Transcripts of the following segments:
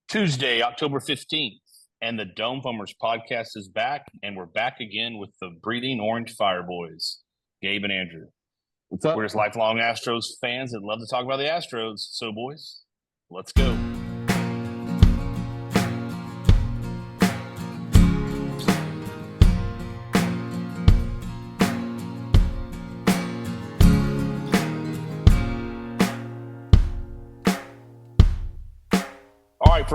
Tuesday, October 15th, and the Dome Bummers podcast is back, and we're back again with the Breathing Orange Fire Boys, Gabe and Andrew. What's up? We're just lifelong Astros fans that love to talk about the Astros. So, boys, let's go. All right,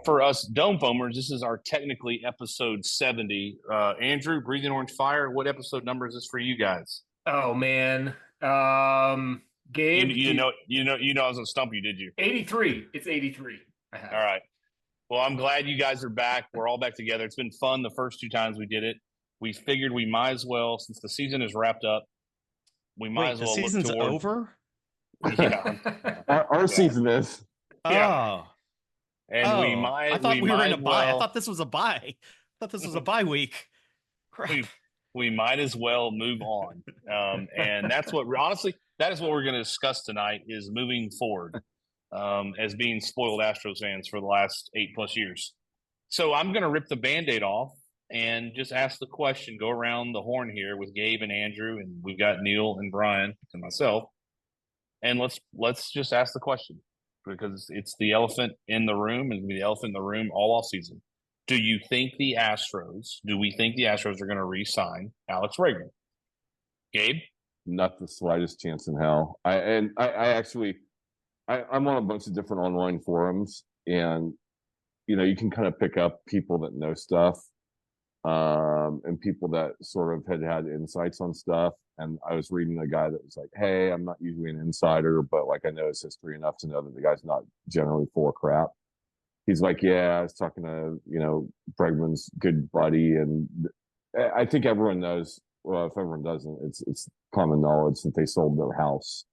for us Dome Foamers, this is our technically episode 70. Andrew, Breathing Orange Fire, what episode number is this for you guys? Oh man, Gabe, You know, I was gonna stump you, did you? 83. It's 83. All right. Well, I'm glad you guys are back. We're all back together. It's been fun the first two times we did it. We figured we might as well, since the season is wrapped up, we might as well the season's look toward. over? Yeah. Our season is. Yeah. Oh. And we might. I thought we were in a bye. Well, I thought this was a bye. I thought this was a bye week. Crap. we might as well move on. And that's what honestly, that is what we're going to discuss tonight is moving forward as being spoiled Astros fans for the last 8+ years. So I'm going to rip the Band-Aid off and just ask the question, go around the horn here with Gabe and Andrew, and we've got Neil and Brian and myself. And let's just ask the question because it's the elephant in the room and the elephant in the room all off season. Do we think the Astros are going to re-sign Alex Bregman? Gabe? Not the slightest chance in hell. I'm on a bunch of different online forums, and you can kind of pick up people that know stuff, and people that sort of had insights on stuff. And I was reading a guy that was like, "Hey, I'm not usually an insider, but like I know his history enough to know that the guy's not generally full of crap." He's like, "Yeah, I was talking to Bregman's good buddy," and I think everyone knows. Well, if everyone doesn't, it's common knowledge that they sold their house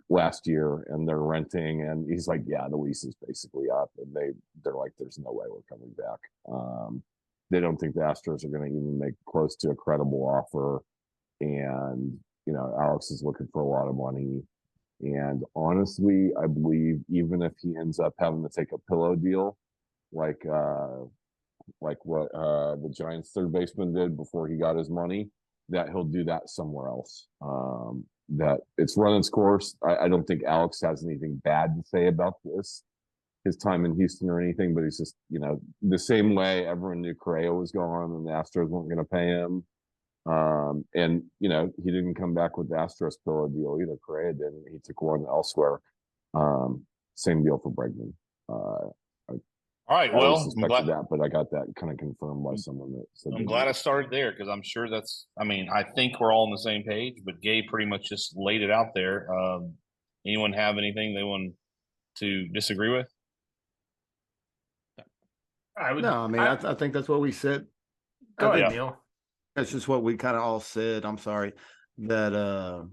last year and they're renting. And he's like, "Yeah, the lease is basically up," and they're like, "There's no way we're coming back." They don't think the Astros are going to even make close to a credible offer. And, Alex is looking for a lot of money. And honestly, I believe even if he ends up having to take a pillow deal, like what the Giants third baseman did before he got his money, that he'll do that somewhere else. That it's run its course. I don't think Alex has anything bad to say about his time in Houston or anything, but he's just, the same way everyone knew Correa was gone and the Astros weren't going to pay him. And he didn't come back with the Astros pillow deal either. Correa didn't. He took one elsewhere. Same deal for Bregman. All right. Well, I'm glad that, but I got that kind of confirmed by someone that said. I'm glad I started there because I'm sure I think we're all on the same page, but Gabe pretty much just laid it out there. Anyone have anything they want to disagree with? I think that's what we said. Go ahead, Neil. That's just what we kind of all said. I'm sorry that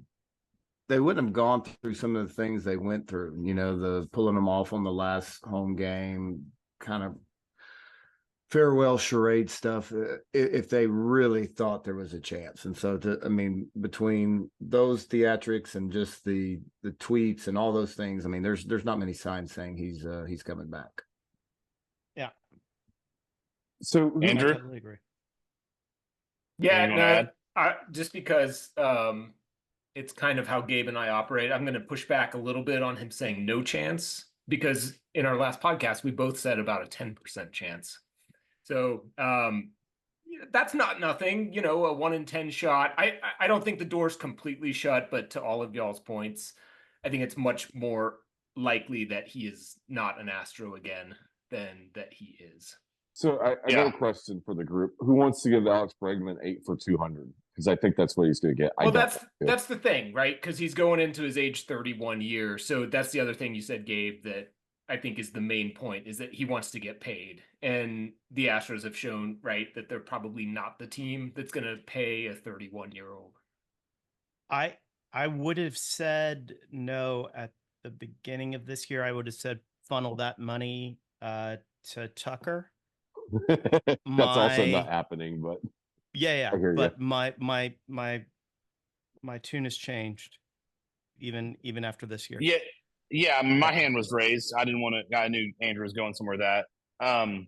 they wouldn't have gone through some of the things they went through. The pulling them off on the last home game, kind of farewell charade stuff, if they really thought there was a chance. And so, between those theatrics and just the tweets and all those things, there's not many signs saying he's coming back. Yeah. So, Andrew, I totally agree. Yeah, just because it's kind of how Gabe and I operate, I'm going to push back a little bit on him saying no chance, because in our last podcast, we both said about a 10% chance. So that's not nothing, a 1 in 10 shot. I don't think the door's completely shut, but to all of y'all's points, I think it's much more likely that he is not an Astro again than that he is. So I got a question for the group. Who wants to give Alex Bregman 8 for $200? Because I think that's what he's going to get. Well, that's the thing, right? Because he's going into his age 31 year. So that's the other thing you said, Gabe, that I think is the main point, is that he wants to get paid. And the Astros have shown, right, that they're probably not the team that's going to pay a 31-year-old. I would have said no at the beginning of this year. I would have said funnel that money to Tucker. That's also not happening, but but my tune has changed even after this year. Yeah, my hand was raised. I didn't want to. I knew Andrew was going somewhere with that. I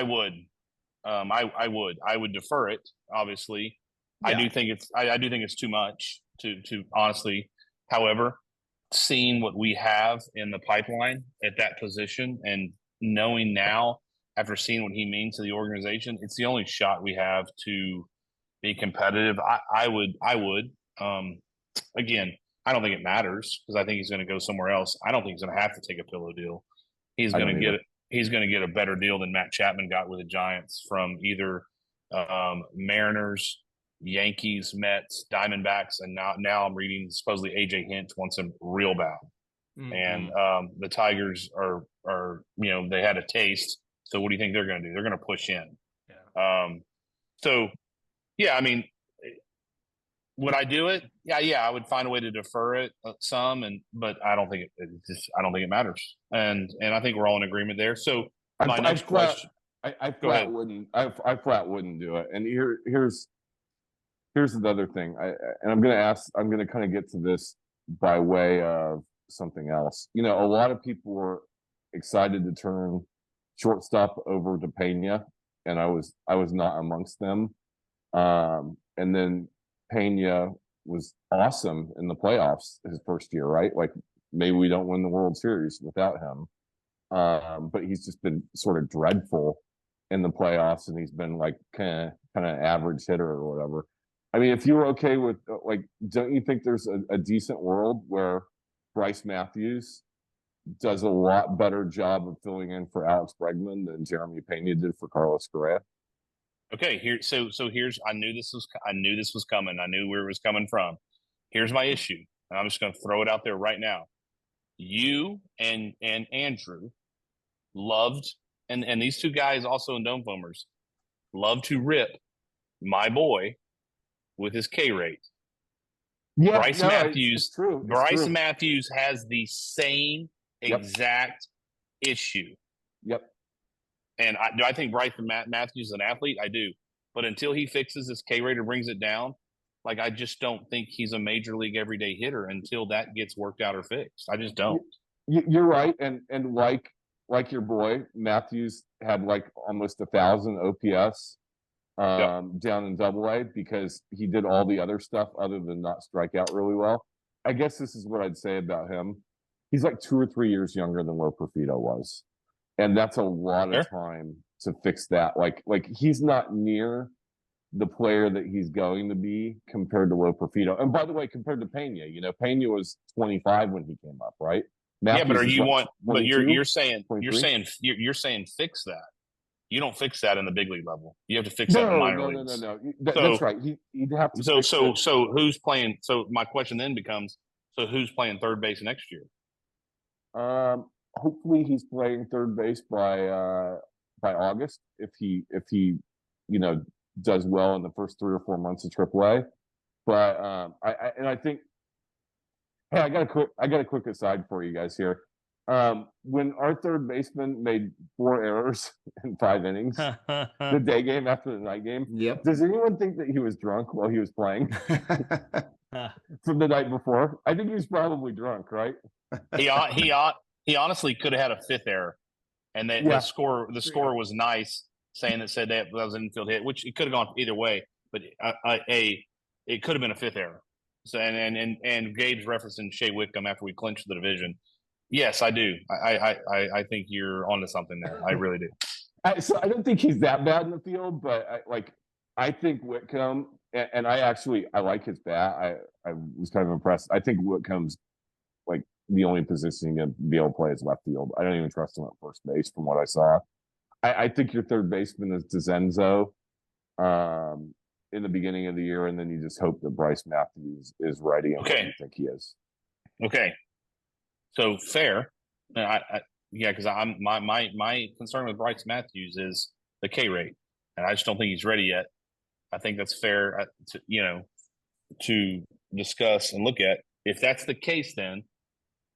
would. I would defer it. Obviously, Yeah. I do think it's. I do think it's too much to honestly. However, seeing what we have in the pipeline at that position and knowing now after seeing what he means to the organization, it's the only shot we have to be competitive. I would. Again, I don't think it matters because I think he's going to go somewhere else. I don't think he's going to have to take a pillow deal. He's I going don't to get either. it. He's going to get a better deal than Matt Chapman got with the Giants from either Mariners, Yankees, Mets, Diamondbacks, and now I'm reading supposedly AJ Hinch wants him real bad, and the Tigers are they had a taste. So what do you think they're going to do? They're going to push in. Yeah. So yeah, I mean, would I do it? Yeah, I would find a way to defer it some, but I don't think I don't think it matters, and I think we're all in agreement there. So my next question, I Go ahead. I flat wouldn't do it. And here's another thing. I'm going to kind of get to this by way of something else. You know, a lot of people were excited to turn shortstop over to Pena, and I was not amongst them. And then Pena was awesome in the playoffs his first year, right? Like maybe we don't win the World Series without him. But he's just been sort of dreadful in the playoffs, and he's been like kind of average hitter or whatever. I mean, if you're okay with like, don't you think there's a decent world where Bryce Matthews does a lot better job of filling in for Alex Bregman than Jeremy Pena did for Carlos Correa? Okay, so here's I knew this was coming. I knew where it was coming from. Here's my issue, and I'm just going to throw it out there right now. You and Andrew loved, and these two guys also in Dome Foamers love to rip my boy with his K rate. Yeah, Bryce no, Matthews. It's true. It's Bryce true. Matthews has the same exact issue. Yep. And do I think Bryce Matthews is an athlete? I do. But until he fixes his K rate or brings it down, like I just don't think he's a major league everyday hitter until that gets worked out or fixed. I just don't. You're right, and like your boy Matthews had like almost 1,000 OPS down in Double-A because he did all the other stuff other than not strike out really well. I guess this is what I'd say about him. He's like 2 or 3 years younger than Lo Profito was, and that's a lot of time to fix that. Like he's not near the player that he's going to be compared to Lo Profito. And by the way, compared to Pena, you know, Pena was 25 when he came up, right? Matthews but you're saying 23? you're saying fix that. You don't fix that in the big league level. You have to fix that in the minor leagues. No. That's right. He'd have to. So who's playing? So my question then becomes: so who's playing third base next year? Hopefully he's playing third base by August if he does well in the first 3 or 4 months of AAA. But I think, hey, I got a quick aside for you guys here. When our third baseman made 4 errors in 5 innings, the day game after the night game, does anyone think that he was drunk while he was playing from the night before? I think he was probably drunk, right? He honestly could have had a 5th error, and the score was nice, saying that was an infield hit, which it could have gone either way, but it could have been a 5th error. So and Gabe's referencing Shea Whitcomb after we clinched the division. Yes, I do. I think you're onto something there. I really do. So I don't think he's that bad in the field, but I think Whitcomb, and I like his bat. I was kind of impressed. I think Whitcomb's like the only position he can be able to play is left field. I don't even trust him at first base from what I saw. I think your third baseman is DeZenzo in the beginning of the year, and then you just hope that Bryce Matthews is ready and what you think he is. Okay. So fair. Because my concern with Bryce Matthews is the K rate, and I just don't think he's ready yet. I think that's fair to discuss and look at. If that's the case, then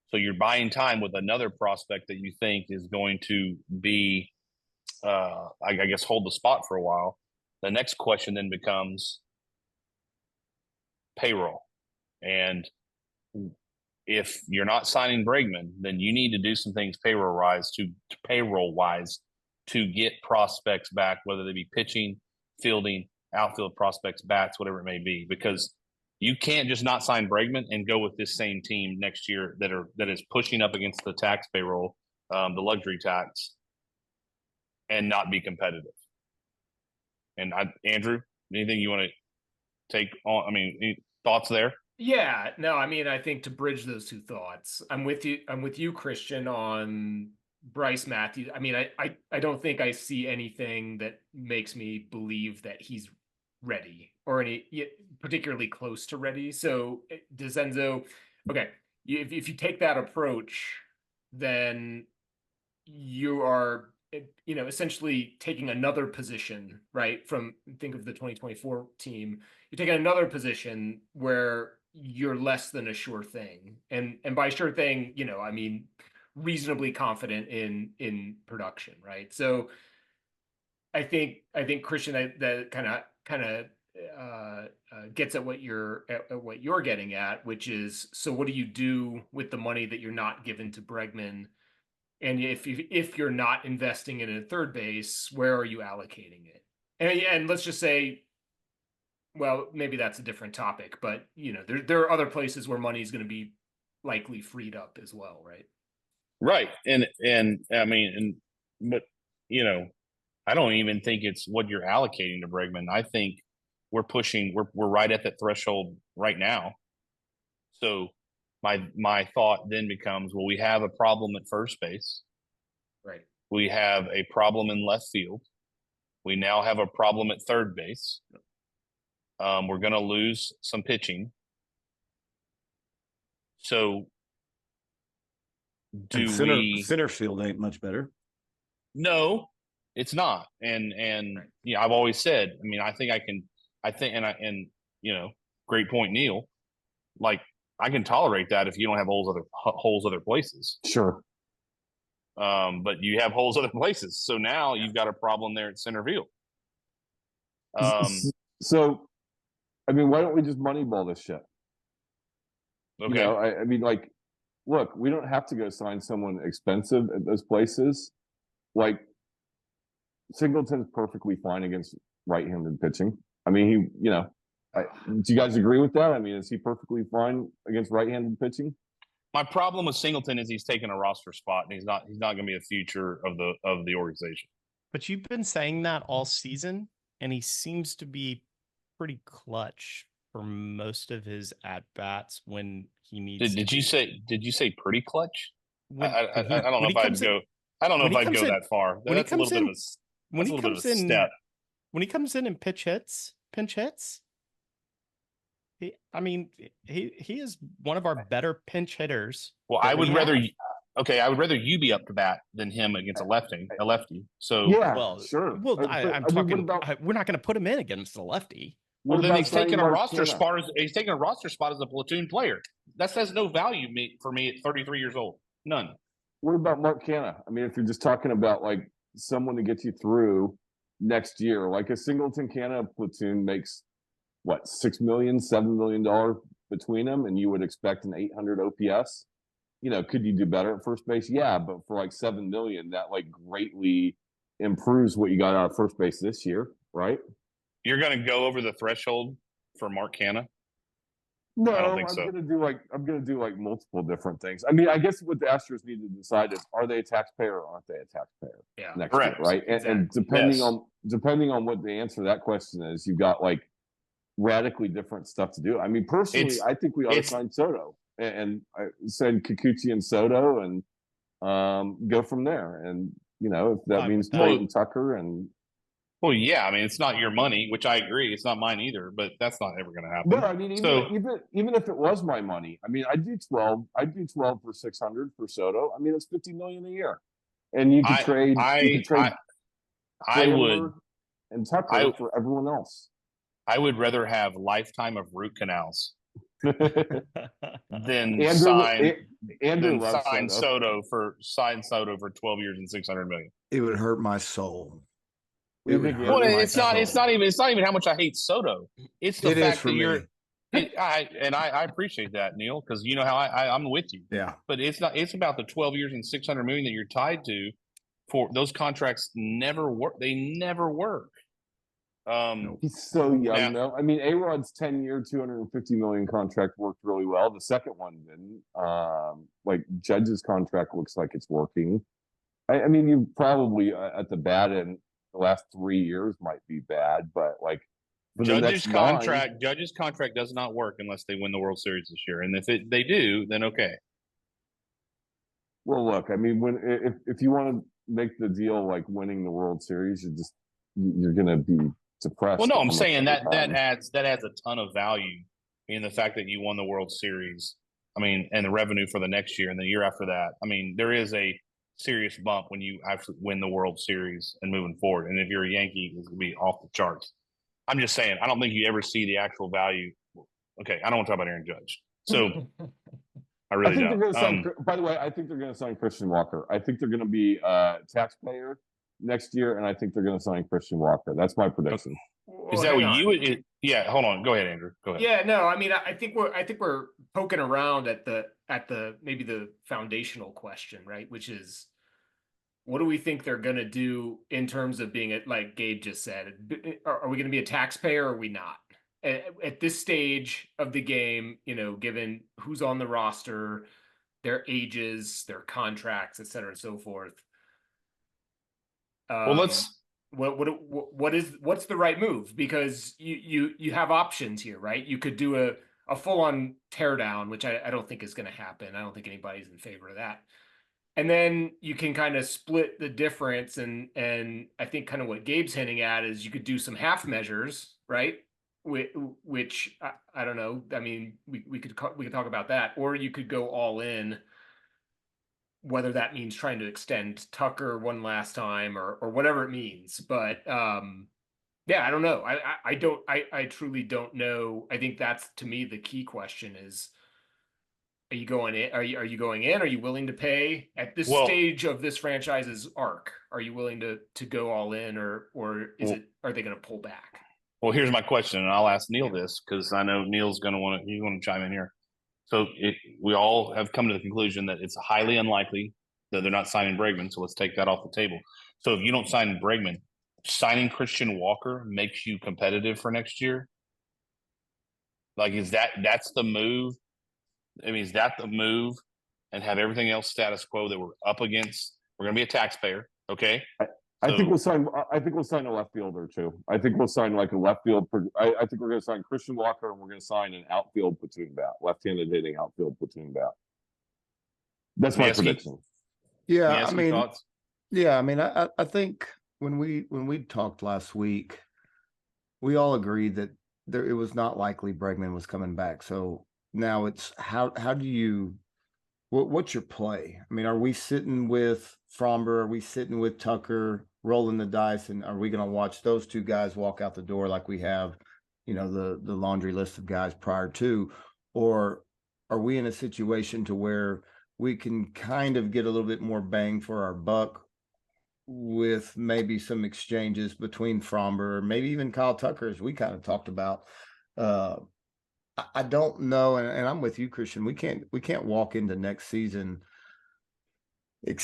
so you're buying time with another prospect that you think is going to be, I guess, hold the spot for a while. The next question then becomes payroll. And if you're not signing Bregman, then you need to do some things payroll-wise to get prospects back, whether they be pitching, fielding, outfield prospects, bats, whatever it may be, because you can't just not sign Bregman and go with this same team next year that is pushing up against the tax payroll, the luxury tax, and not be competitive. And Andrew, anything you want to take on? I mean, any thoughts there? Yeah, no, I mean, I think to bridge those two thoughts, I'm with you, Christian, on Bryce Matthews. I mean, I don't think I see anything that makes me believe that he's ready or particularly close to ready. So DeCenzo, okay, if you take that approach, then you are, essentially taking another position, right? Think of the 2024 team. You're taking another position where you're less than a sure thing. And by sure thing, I mean, reasonably confident in production, right? So I think Christian, that kind of gets at what you're getting at, which is, so what do you do with the money that you're not given to Bregman? And if you're not investing in a third base, where are you allocating it? And let's just say, well, maybe that's a different topic, but there are other places where money is going to be likely freed up as well, right? Right, and I mean, but I don't even think it's what you're allocating to Bregman. I think we're right at that threshold right now. So my thought then becomes, well, we have a problem at first base. Right. We have a problem in left field. We now have a problem at third base. We're going to lose some pitching. So center field ain't much better? No, it's not. And yeah, I've always said, I mean, great point, Neil. Like, I can tolerate that if you don't have holes other places. Sure. But you have holes other places. So now you've got a problem there at center field. So, I mean, why don't we just moneyball this shit? Okay. I mean, like, look, we don't have to go sign someone expensive at those places. Like, Singleton's perfectly fine against right-handed pitching. I mean, do you guys agree with that? I mean, is he perfectly fine against right-handed pitching? My problem with Singleton is he's taking a roster spot, and he's not going to be a future of the organization. But you've been saying that all season, and he seems to be pretty clutch for most of his at bats when he needs. Did you say pretty clutch? I don't know if I'd go. I don't know if I'd go that far. That's a little bit of a step. When he comes in and pinch hits, he is one of our better pinch hitters. Well, I would rather you be up to bat than him against a lefty. So yeah, well, sure. Well, I'm talking. We're not going to put him in against a lefty. Well, then he's taking a roster spot as a platoon player. That has no value for me at 33 years old. None. What about Mark Canha? I mean, if you're just talking about like someone to get you through next year, like a Singleton Canha platoon makes what, $6 million, $7 million between them, and you would expect an 800 OPS. Could you do better at first base? Yeah, but for like $7 million, that like greatly improves what you got out of first base this year, right? You're going to go over the threshold for Mark Canha? No, I don't think so. I'm gonna do like multiple different things. I mean, I guess what the Astros need to decide is, are they a taxpayer or aren't they a taxpayer? Yeah, next correct. year, right? Exactly. And depending on what the answer to that question is, you've got like radically different stuff to do. I mean, personally, I think we ought to sign Soto and send Kikuchi and Soto and go from there. And if that means Clayton Tucker and. Well, yeah, I mean, it's not your money, which I agree. It's not mine either, but that's not ever going to happen. But I mean, even if it was my money, I mean, I'd do 12 for 600 for Soto. I mean, it's $50 million a year, and you could trade. I would, and Tucker for everyone else. I would rather have lifetime of root canals than sign Soto for 12 years and $600 million. It would hurt my soul. Well, it's not even how much I hate Soto. It's the fact that I appreciate that, Neil, because you know how I'm with you. Yeah. But it's not. It's about the 12 years and 600 million that you're tied to. For those contracts never work. They never work. He's so young, now, though. I mean, A-Rod's 10-year, $250 million contract worked really well. The second one didn't. Like Judge's contract looks like it's working. I mean, you probably at the bad end, the last 3 years might be bad, but like for the Judge's next contract does not work unless they win the World Series this year, and if they do, then okay. Well, look, I mean, if you want to make the deal like winning the World Series, you're going to be depressed. Well, no, I'm saying that adds a ton of value in the fact that you won the World Series. I mean, and the revenue for the next year and the year after that. I mean, there is a serious bump when you actually win the World Series and moving forward. And if you're a Yankee, it's going to be off the charts. I'm just saying, I don't think you ever see the actual value. Okay, I don't want to talk about Aaron Judge. So I really think don't. They're gonna sign, by the way, I think they're going to sign Christian Walker. I think they're going to be a taxpayer next year, and I think they're going to sign Christian Walker. That's my prediction. Is that what you? Yeah, hold on. Go ahead, Andrew. Go ahead. Yeah, no, I mean, I think we're poking around at the maybe the foundational question, right? Which is, what do we think they're going to do in terms of being, like Gabe just said? Are we going to be a taxpayer or are we not? At this stage of the game, you know, given who's on the roster, their ages, their contracts, et cetera, and so forth. Well, what's the right move? Because you have options here, right? You could do a full-on teardown, which I don't think is going to happen. I don't think anybody's in favor of that. And then you can kind of split the difference, and I think kind of what Gabe's hinting at is you could do some half measures, right? Which I don't know. I mean, we could talk about that, or you could go all in. Whether that means trying to extend Tucker one last time or whatever it means, but yeah, I don't know. I truly don't know. I think that's, to me, the key question is: Are you going in? Are you going in? Are you willing to pay at this stage of this franchise's arc? Are you willing to go all in, or are they going to pull back? Well, here's my question, and I'll ask Neil this because I know Neil's going to want to chime in here. So we all have come to the conclusion that it's highly unlikely that they're not signing Bregman. So let's take that off the table. So if you don't sign Bregman, signing Christian Walker makes you competitive for next year. Like, that's the move? I mean, is that the move? And have everything else status quo that we're up against? We're going to be a taxpayer, okay? I think we'll sign a left fielder too. I think we'll sign like a left field. I think we're going to sign Christian Walker, and we're going to sign an outfield platoon bat, left-handed hitting outfield platoon bat. That's my prediction. Yeah, I mean, thoughts? Yeah, I mean, I think when we talked last week, we all agreed that it was not likely Bregman was coming back. So now it's how do you? What's your play? I mean, are we sitting with Fromber? Are we sitting with Tucker, rolling the dice, and are we going to watch those two guys walk out the door like we have, you know, the laundry list of guys prior to? Or are we in a situation to where we can kind of get a little bit more bang for our buck with maybe some exchanges between Fromber, maybe even Kyle Tucker, as we kind of talked about? I don't know, and I'm with you, Christian. We can't walk into next season.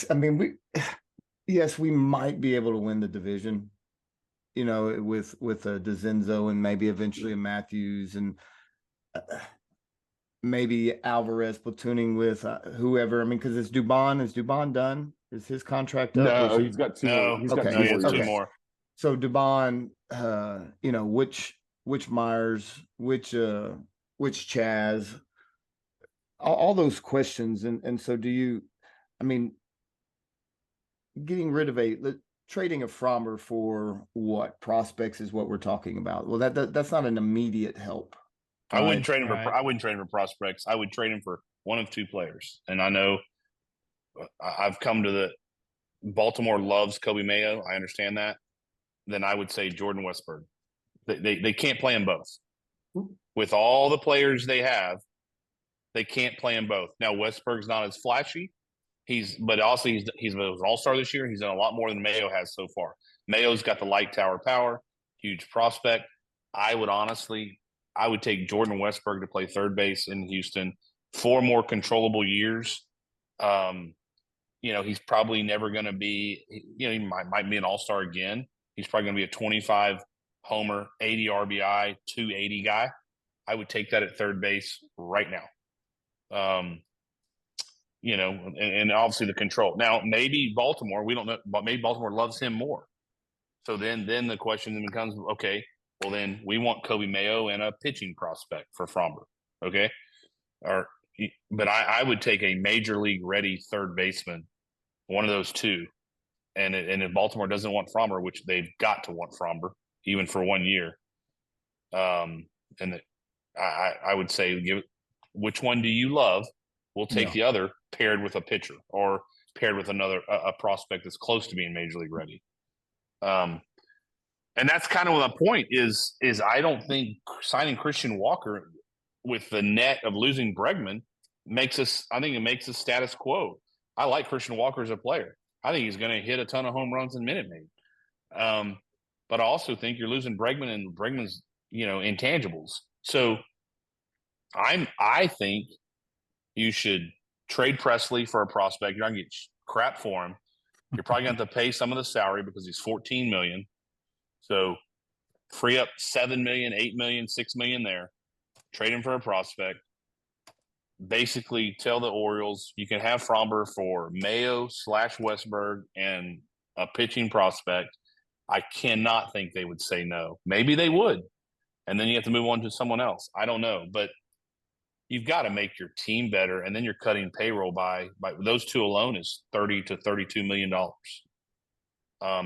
I mean, yes, we might be able to win the division, you know, with a DeZenzo and maybe eventually a Matthews and maybe Alvarez platooning with whoever. I mean, because is Dubon done? Is his contract up? No, he's got two. No, he's got two more. So Dubon, you know, which Myers, which Chaz, all those questions. And so do you, I mean, getting rid of trading a Fromber for what prospects is what we're talking about. Well, that's not an immediate help. I wouldn't trade him for prospects. I would trade him for one of two players. And I know I've come to the Baltimore loves Kobe Mayo. I understand that. Then I would say Jordan Westburg. They can't play them both. With all the players they have, they can't play them both. Now, Westberg's not as flashy. He's an all-star this year. He's done a lot more than Mayo has so far. Mayo's got the light tower power, huge prospect. I would honestly I would take Jordan Westberg to play third base in Houston, 4 more controllable years. He's probably never going to be, he might be an all-star again. He's probably going to be a 25 homer, 80 RBI, 280 guy. I would take that at third base right now. And obviously the control. Now, maybe Baltimore, we don't know, but maybe Baltimore loves him more. So then the question then becomes, okay, well then we want Kobe Mayo and a pitching prospect for Fromber. Okay. But I would take a major league ready third baseman, one of those two. And if Baltimore doesn't want Fromber, which they've got to want Fromber, even for 1 year, I would say, which one do you love? We'll take the other paired with a pitcher or paired with a prospect that's close to being major league ready. And that's kind of the point is I don't think signing Christian Walker with the net of losing Bregman makes us status quo. I like Christian Walker as a player. I think he's going to hit a ton of home runs in Minute Maid. But I also think you're losing Bregman and Bregman's, intangibles. So I think you should trade Presley for a prospect. You're not going to get crap for him. You're probably going to have to pay some of the salary because he's $14 million. So free up $7 million, $8 million, $6 million there. Trade him for a prospect. Basically, tell the Orioles you can have Fromber for Mayo / Westberg and a pitching prospect. I cannot think they would say no. Maybe they would, and then you have to move on to someone else. I don't know, but you've got to make your team better, and then you're cutting payroll by those two alone is $30 to $32 million.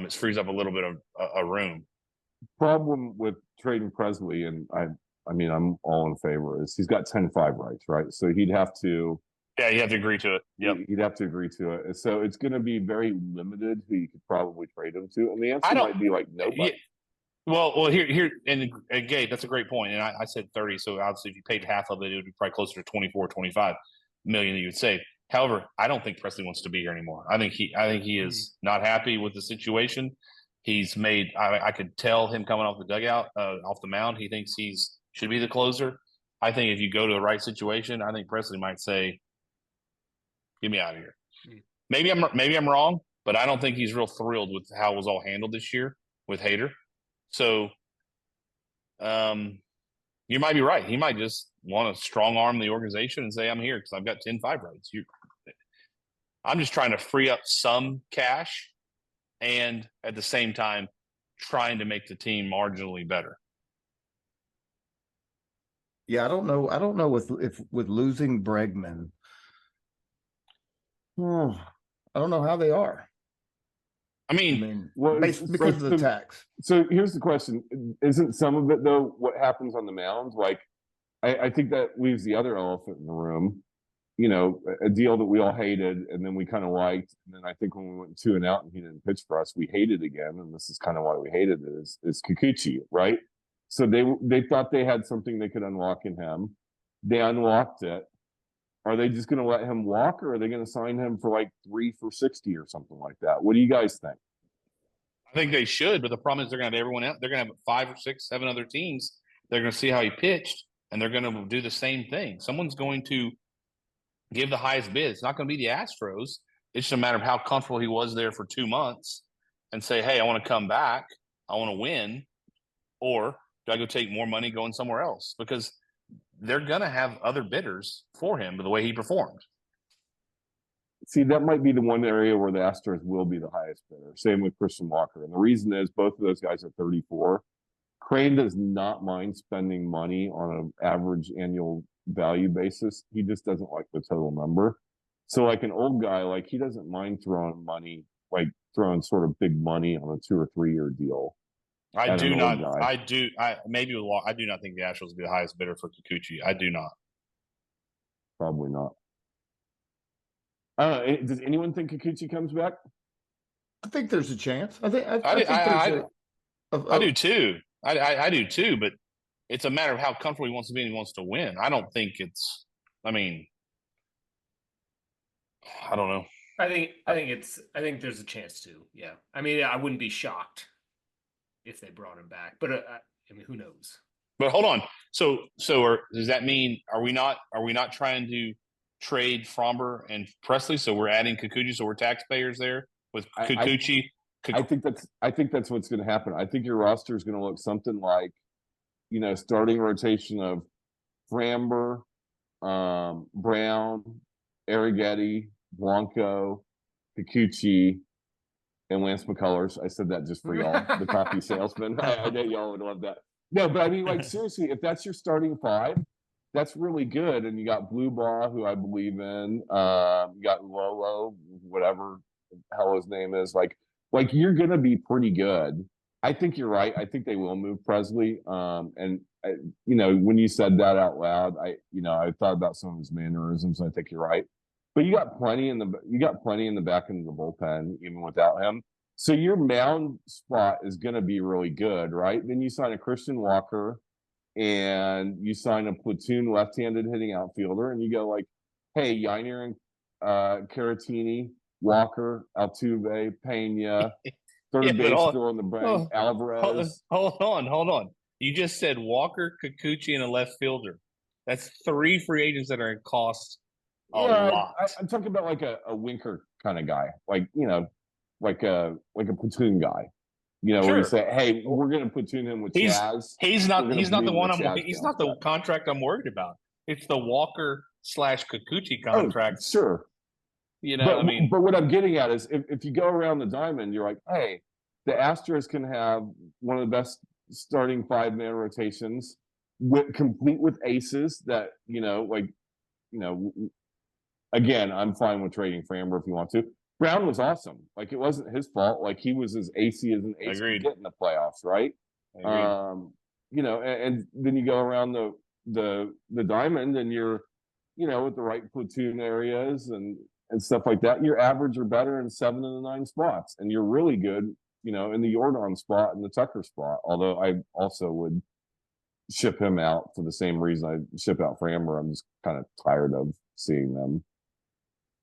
It frees up a little bit of a room. Problem with trading Presley, and I'm all in favor, is he's got 10-5 rights, right? So he'd have to. Yeah, you have to agree to it. Yep. He'd have to agree to it. So it's going to be very limited who you could probably trade him to. And the answer might be like nobody. Yeah. Well, here, and Gabe, that's a great point. And I said 30. So obviously if you paid half of it, it would be probably closer to 24, 25 million that you would save. However, I don't think Presley wants to be here anymore. I think he is not happy with the situation. He's made, I could tell him coming off the dugout, off the mound, he thinks should be the closer. I think if you go to the right situation, I think Presley might say, get me out of here. Maybe I'm wrong, but I don't think he's real thrilled with how it was all handled this year with Hader. So you might be right. He might just want to strong arm the organization and say, I'm here because I've got 10-5 rights. I'm just trying to free up some cash and at the same time trying to make the team marginally better. Yeah, I don't know if with losing Bregman. I don't know how they are. I mean, because of the tax. So here's the question: isn't some of it though what happens on the mound? Like, I think that leaves the other elephant in the room. A deal that we all hated, and then we kind of liked, and then I think when we went 2-out and he didn't pitch for us, we hated again, and this is kind of why we hated it. Is Kikuchi, right? So they thought they had something they could unlock in him. They unlocked it. Are they just going to let him walk, or are they going to sign him for like 3 for $60 or something like that? What do you guys think? I think they should, but the problem is they're going to have everyone out. They're going to have 5 or 6, 7 other teams. They're going to see how he pitched, and they're going to do the same thing. Someone's going to give the highest bid. It's not going to be the Astros. It's just a matter of how comfortable he was there for 2 months and say, hey, I want to come back. I want to win. Or do I go take more money going somewhere else? Because they're going to have other bidders for him by the way he performed. See, that might be the one area where the Astros will be the highest bidder. Same with Christian Walker. And the reason is both of those guys are 34. Crane does not mind spending money on an average annual value basis. He just doesn't like the total number. So like an old guy, like he doesn't mind throwing money, like throwing sort of big money on a 2 or 3 year deal. I do not think the Astros will be the highest bidder for Kikuchi. I do not. Probably not. Does anyone think Kikuchi comes back? I think there's a chance. I do too. I do too, but it's a matter of how comfortable he wants to be and he wants to win. I don't think it's. I don't know. I think there's a chance too. Yeah. I mean, I wouldn't be shocked if they brought him back, but who knows? But hold on. So does that mean are we not trying to trade Fromber and Presley? So we're adding Kikuchi, so we're taxpayers there with Kikuchi. I think that's what's going to happen. I think your roster is going to look something like, starting rotation of Framber, Brown, Arrighetti, Blanco, Kikuchi, and Lance McCullers. I said that just for y'all, the coffee salesman. I know y'all would love that. No, but I mean, like, seriously, if that's your starting five, that's really good. And you got Blue Ball, who I believe in. You got Lolo, whatever the hell his name is. Like you're going to be pretty good. I think you're right. I think they will move Presley. And when you said that out loud, I thought about some of his mannerisms. And I think you're right. But you got plenty in the back end of the bullpen, even without him. So your mound spot is going to be really good, right? Then you sign a Christian Walker, and you sign a platoon left-handed hitting outfielder, and you go like, hey, Yainer and Caratini, Walker, Altuve, Pena, third base fill in the bank, Alvarez. Hold on. You just said Walker, Kikuchi, and a left fielder. That's 3 free agents that are in cost a lot. I'm talking about like a Winker kind of guy, like a platoon guy. Sure. Where you say, hey, we're going to platoon him with Chaz. He's not the one he's not the contract I'm worried about. It's the Walker / Kikuchi contract. Oh, sure. But what I'm getting at is if you go around the diamond, you're like, hey, the Astros can have one of the best starting 5-man rotations complete with aces that, again, I'm fine with trading Framber if you want to. Brown was awesome. Like, it wasn't his fault. Like, he was as AC as an ace could get in the playoffs, right? And then you go around the diamond, and you're, with the right platoon areas and stuff like that, you're average or better in 7 of the 9 spots, and you're really good, in the Jordan spot and the Tucker spot. Although I also would ship him out for the same reason I ship out Framber. I'm just kind of tired of seeing them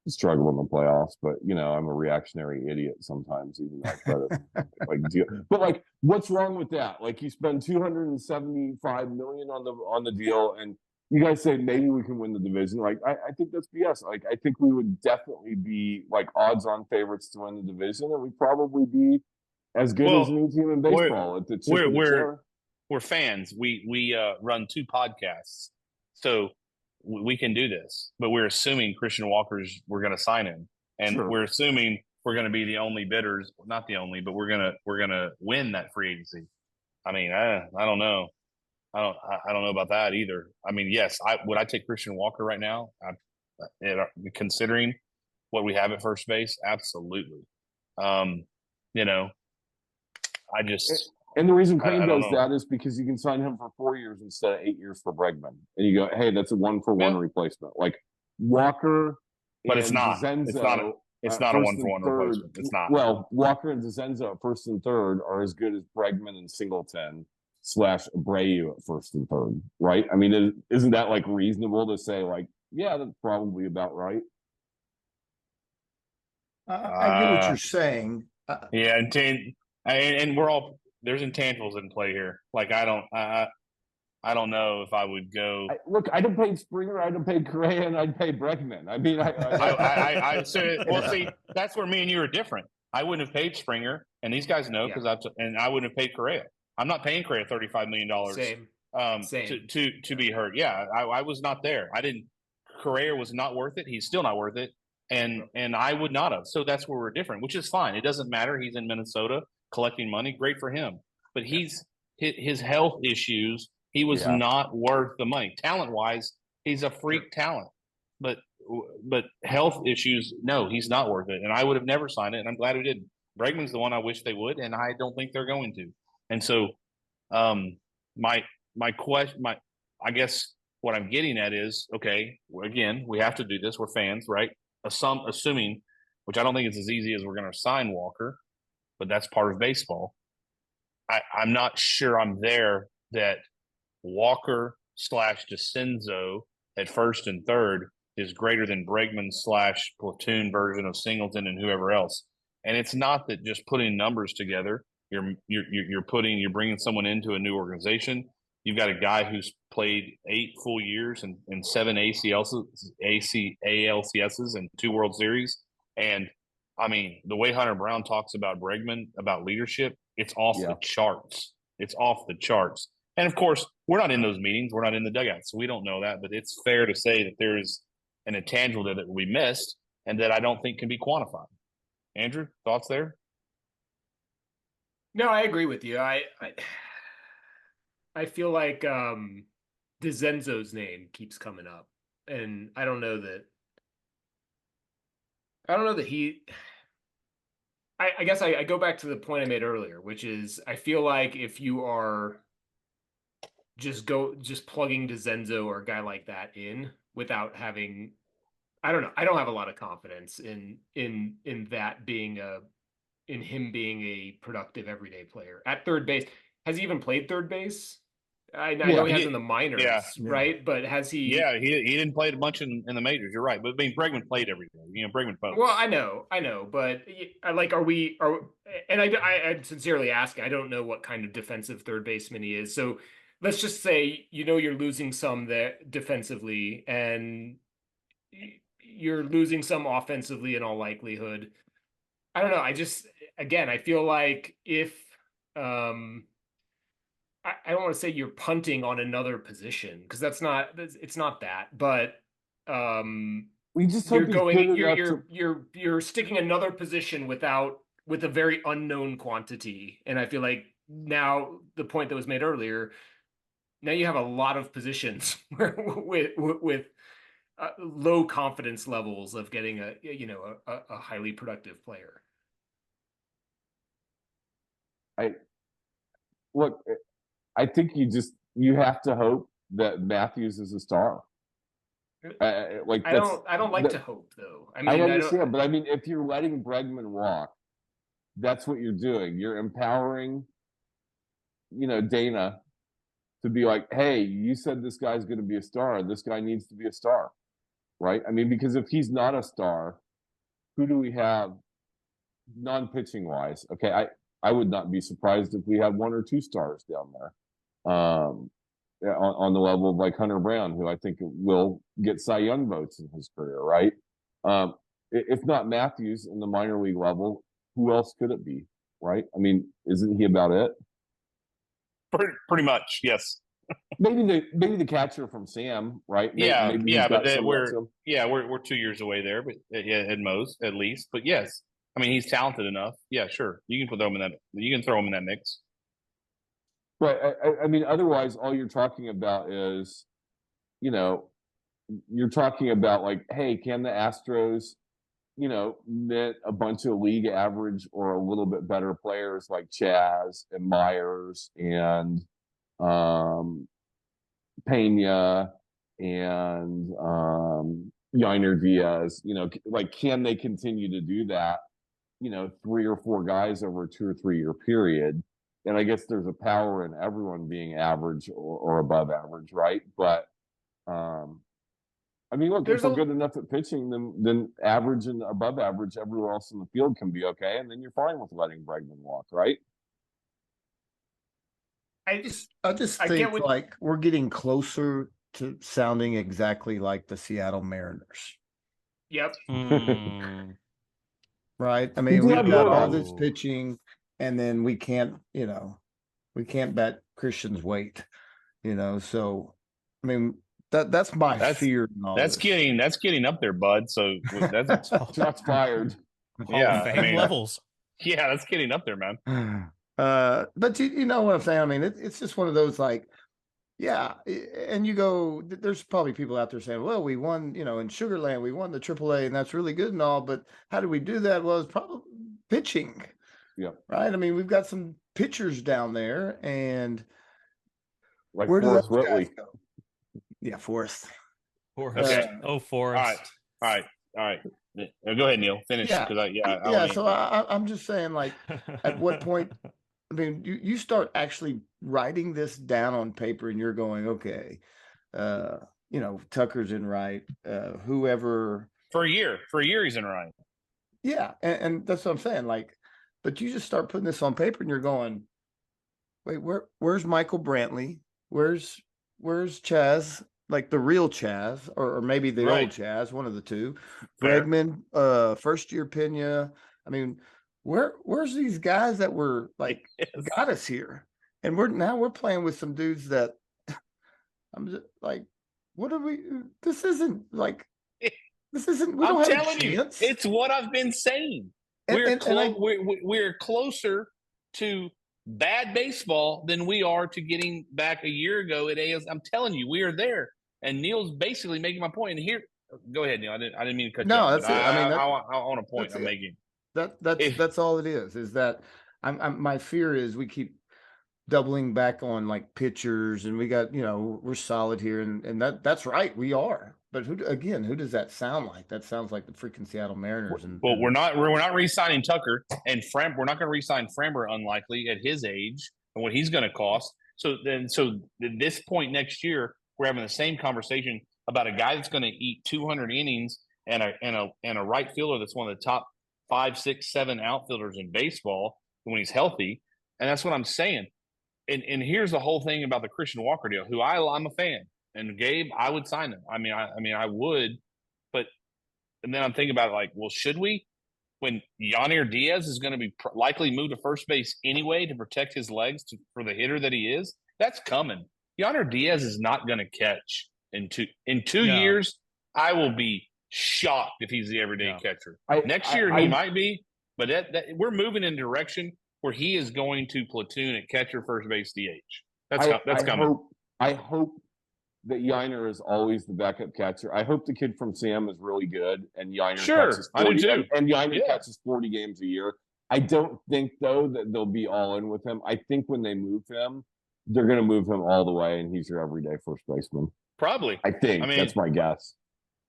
struggle in the playoffs, but I'm a reactionary idiot sometimes, even though I try to deal. But like, what's wrong with that? Like, you spend $275 million on the deal, and you guys say maybe we can win the division. Like, I think that's BS. Like, I think we would definitely be like odds-on favorites to win the division, and we'd probably be as good as any team in baseball. We're fans. We run 2 podcasts, so we can do this, but we're assuming Christian we're going to sign him, and we're assuming we're going to be the only bidders, not the only, but we're going to win that free agency. I mean, I don't know. I don't know about that either. I mean, yes, would I take Christian Walker right now? Considering what we have at first base, absolutely. I just. And the reason Crane does that is because you can sign him for 4 years instead of 8 years for Bregman. And you go, hey, that's a 1-for-1 replacement. Like, Walker, but it's not. DeCenzo, it's not a 1-for-1 replacement. It's not. Well, Walker and DeCenzo at first and third are as good as Bregman and Singleton / Abreu at first and third, right? I mean, isn't that like reasonable to say, like, yeah, that's probably about right? I get what you're saying. Yeah, and we're all. There's intangibles in play here. Like, I don't know if I would go. Look, I'd have paid Springer, I'd have paid Correa, and I'd pay Bregman. I mean, see, that's where me and you are different. I wouldn't have paid Springer, and these guys know and I wouldn't have paid Correa. I'm not paying Correa $35 million. Same. To be hurt. Yeah, I was not there. Correa was not worth it. He's still not worth it, and I would not have. So that's where we're different, which is fine. It doesn't matter. He's in Minnesota collecting money, great for him. But his health issues, he was not worth the money. Talent-wise, he's a freak talent. But health issues, no, he's not worth it. And I would have never signed it, and I'm glad we didn't. Bregman's the one I wish they would, and I don't think they're going to. And so my question, I guess what I'm getting at is, okay, again, we have to do this. We're fans, right? Assuming, which I don't think it's as easy as we're going to sign Walker, but that's part of baseball. I'm not sure I'm there that Walker / DeCenzo at first and third is greater than Bregman / platoon version of Singleton and whoever else. And it's not that just putting numbers together. You're bringing someone into a new organization. You've got a guy who's played 8 full years and 7 ALCSs and 2 World Series. And I mean, the way Hunter Brown talks about Bregman, about leadership, it's off the charts. It's off the charts. And of course, we're not in those meetings. We're not in the dugout, so we don't know that. But it's fair to say that there is an intangible there that we missed and that I don't think can be quantified. Andrew, thoughts there? No, I agree with you. I feel like DeZenzo's name keeps coming up, and I don't know that he. I guess I go back to the point I made earlier, which is I feel like if you are just plugging DeZenzo or a guy like that in without having, I don't know, I don't have a lot of confidence in that being in him being a productive everyday player at third base. Has he even played third base? I know he has in the minors, right? But has he? Yeah, he didn't play a bunch in the majors. You're right, but I mean, Bregman played every day. Bregman played. Well, I know, but like, and I sincerely ask. I don't know what kind of defensive third baseman he is. So let's just say you're losing some there defensively, and you're losing some offensively in all likelihood. I don't know. I feel like if I don't want to say you're punting on another position because it's not that, but we just you're sticking another position with a very unknown quantity. And I feel like now the point that was made earlier, now you have a lot of positions with low confidence levels of getting a highly productive player. I think you have to hope that Matthews is a star. I don't like to hope though. I mean, I understand, but I mean, if you're letting Bregman walk, that's what you're doing. You're empowering, Dana to be like, hey, you said this guy's going to be a star. This guy needs to be a star, right? I mean, because if he's not a star, who do we have non-pitching wise? Okay, I would not be surprised if we had 1 or 2 stars down there. On the level of like Hunter Brown, who I think will get Cy Young votes in his career, right? If not Matthews in the minor league level, who else could it be, right? I mean, isn't he about it? Pretty much, yes. maybe the catcher from Sam, right? But we're 2 years away there, but at least. But yes, I mean he's talented enough. Yeah, sure, you can throw him in that mix. Right. I mean, otherwise, all you're talking about is, you're talking about like, hey, can the Astros, knit a bunch of league average or a little bit better players like Chaz and Myers and Pena and Yiner Diaz, like, can they continue to do that, 3 or 4 guys over a 2 or 3 year period? And I guess there's a power in everyone being average or above average, right? But I mean, look, if we're good enough at pitching, then average and above average everywhere else in the field can be okay, and then you're fine with letting Bregman walk, right? I just think like we're getting closer to sounding exactly like the Seattle Mariners. Yep. Right. I mean, we've got all this pitching. And then we can't bet Christian's weight, so I mean that's my fear. That's getting up there, bud. So that's shots fired. Levels. Yeah, that's getting up there, man. But you know what I'm saying? I mean, it's just one of those like, yeah, and you go, there's probably people out there saying, well, we won, in Sugarland, we won the AAA, and that's really good and all, but how did we do that? Well, it's probably pitching. Yeah. Right. I mean, we've got some pitchers down there, and like where do those guys go? Yeah, Forrest. Okay. Forrest. All right. Go ahead, Neil. Finish. Yeah. So I'm just saying, like, at what point? I mean, you start actually writing this down on paper, and you're going, okay, Tucker's in right. Whoever for a year he's in right. Yeah, and that's what I'm saying, like. But you just start putting this on paper and you're going, wait, where's Michael Brantley? where's Chaz? Like the real Chaz, or maybe the Right. old Chaz, one of the two. Fair. Bregman, first year Pena. I mean, where's these guys that were like Yes. got us here? And we're playing with some dudes that I'm just like, what are we? This isn't like this isn't. We I'm don't have a telling you, chance. it's what I've been saying. And- We're and I- we're closer to bad baseball than we are to getting back a year ago at AS. I'm telling you, we are there. And Neil's basically making my point. And here, go ahead, Neil. I didn't mean to cut you No, off. that's But it. I mean, I want a point that's I'm it. making. That's If- all it is that I'm my fear is we keep doubling back on like pitchers, and we got, we're solid here, and that's right, we are. But who does that sound like? That sounds like the freaking Seattle Mariners. And Well, we're not re-signing Tucker, and we're not going to re-sign Framber, unlikely at his age and what he's going to cost. So at this point next year, we're having the same conversation about a guy that's going to eat 200 innings and a right fielder that's one of the top 5, 6, 7 outfielders in baseball when he's healthy. And that's what I'm saying. And here's the whole thing about the Christian Walker deal, who I'm a fan. And Gabe, I would sign him. I mean, I would, but and then I'm thinking about it like, well, should we? When Yonir Diaz is going to be likely moved to first base anyway to protect his legs for the hitter that he is, that's coming. Yonir Diaz is not going to catch in two years. I will be shocked if he's the everyday catcher. Next year he might be, but that we're moving in a direction where he is going to platoon at catcher, first base, DH. That's coming. I hope that Yiner is always the backup catcher. I hope the kid from Sam is really good, and Yiner catches 40, I do too. and Yiner catches 40 games a year. I don't think, though, that they'll be all in with him. I think when they move him, they're going to move him all the way, and he's your everyday first baseman. Probably. I think. I mean, that's my guess.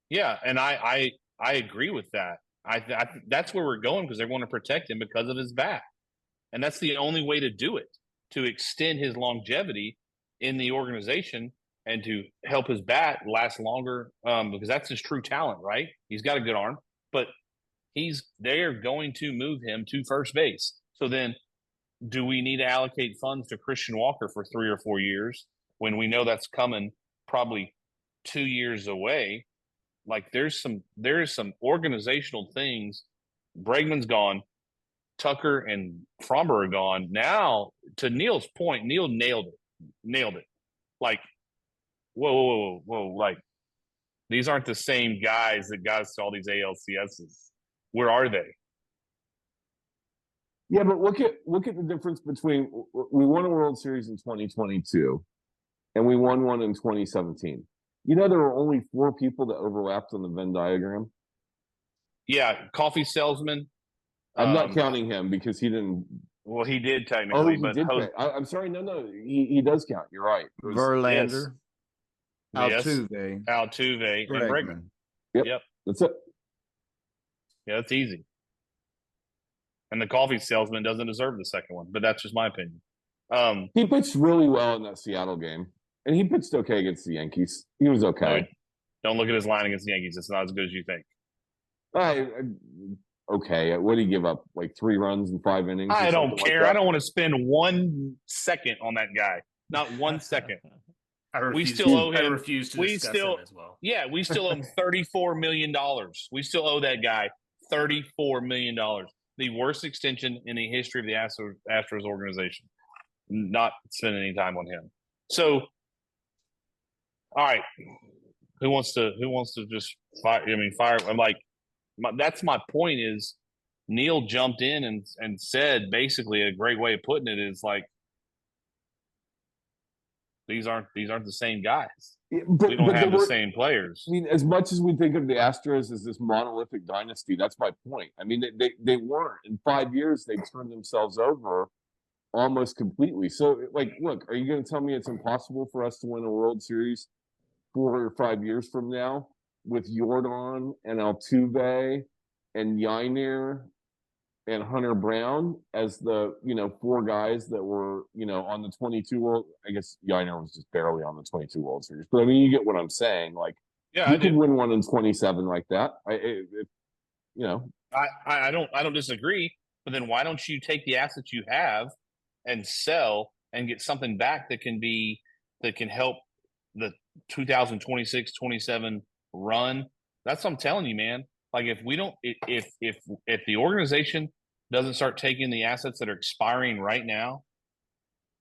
Yeah, and I agree with that. I that's where we're going because they want to protect him because of his back. And that's the only way to do it, to extend his longevity in the organization and to help his bat last longer, because that's his true talent, right? He's got a good arm, but they're going to move him to first base. So then do we need to allocate funds to Christian Walker for 3 or 4 years when we know that's coming probably 2 years away? Like there's some organizational things. Bregman's gone. Tucker and Fromber are gone. Now, to Neil's point, Neil nailed it. Like, whoa. Like, these aren't the same guys that got us to all these ALCSs. Where are they? Yeah, but look at the difference between we won a World Series in 2022 and we won one in 2017. You know, there were only 4 people that overlapped on the Venn diagram. Yeah, coffee salesman. I'm not counting him because he didn't. Well, he did technically, he did. I'm sorry. No. He does count. You're right. Verlander, yes. Altuve, and Bregman. Yep. That's it. Yeah, that's easy. And the coffee salesman doesn't deserve the second one, but that's just my opinion. He pitched really well in that Seattle game, and he pitched okay against the Yankees. He was okay. Don't look at his line against the Yankees. It's not as good as you think. Okay. What did he give up? Like 3 runs in 5 innings? I don't care. I don't want to spend 1 second on that guy. Not 1 second. We still owe him. I refuse to discuss him as well. Yeah, we still owe him $34 million. We still owe that guy $34 million. The worst extension in the history of the Astros organization. Not spending any time on him. So, all right. Who wants to just fire? Fire. I'm like, that's my point. Is Neil jumped in and said basically a great way of putting it is like these aren't the same guys. We don't have the same players. I mean, as much as we think of the Astros as this monolithic dynasty, that's my point. I mean, they weren't. In 5 years, they turned themselves over almost completely. So, like, look, are you going to tell me it's impossible for us to win a World Series 4 or 5 years from now with Jordan and Altuve and Yainer and Hunter Brown as the 4 guys that were on the 22 World? I guess Yainer was just barely on the 22 World Series, but I mean, you get what I'm saying. Like, yeah, you could win one in 27 like that. I don't disagree. But then why don't you take the assets you have and sell and get something back that can be that can help the 2026-27 run, that's what I'm telling you, man. Like if we don't, if the organization doesn't start taking the assets that are expiring right now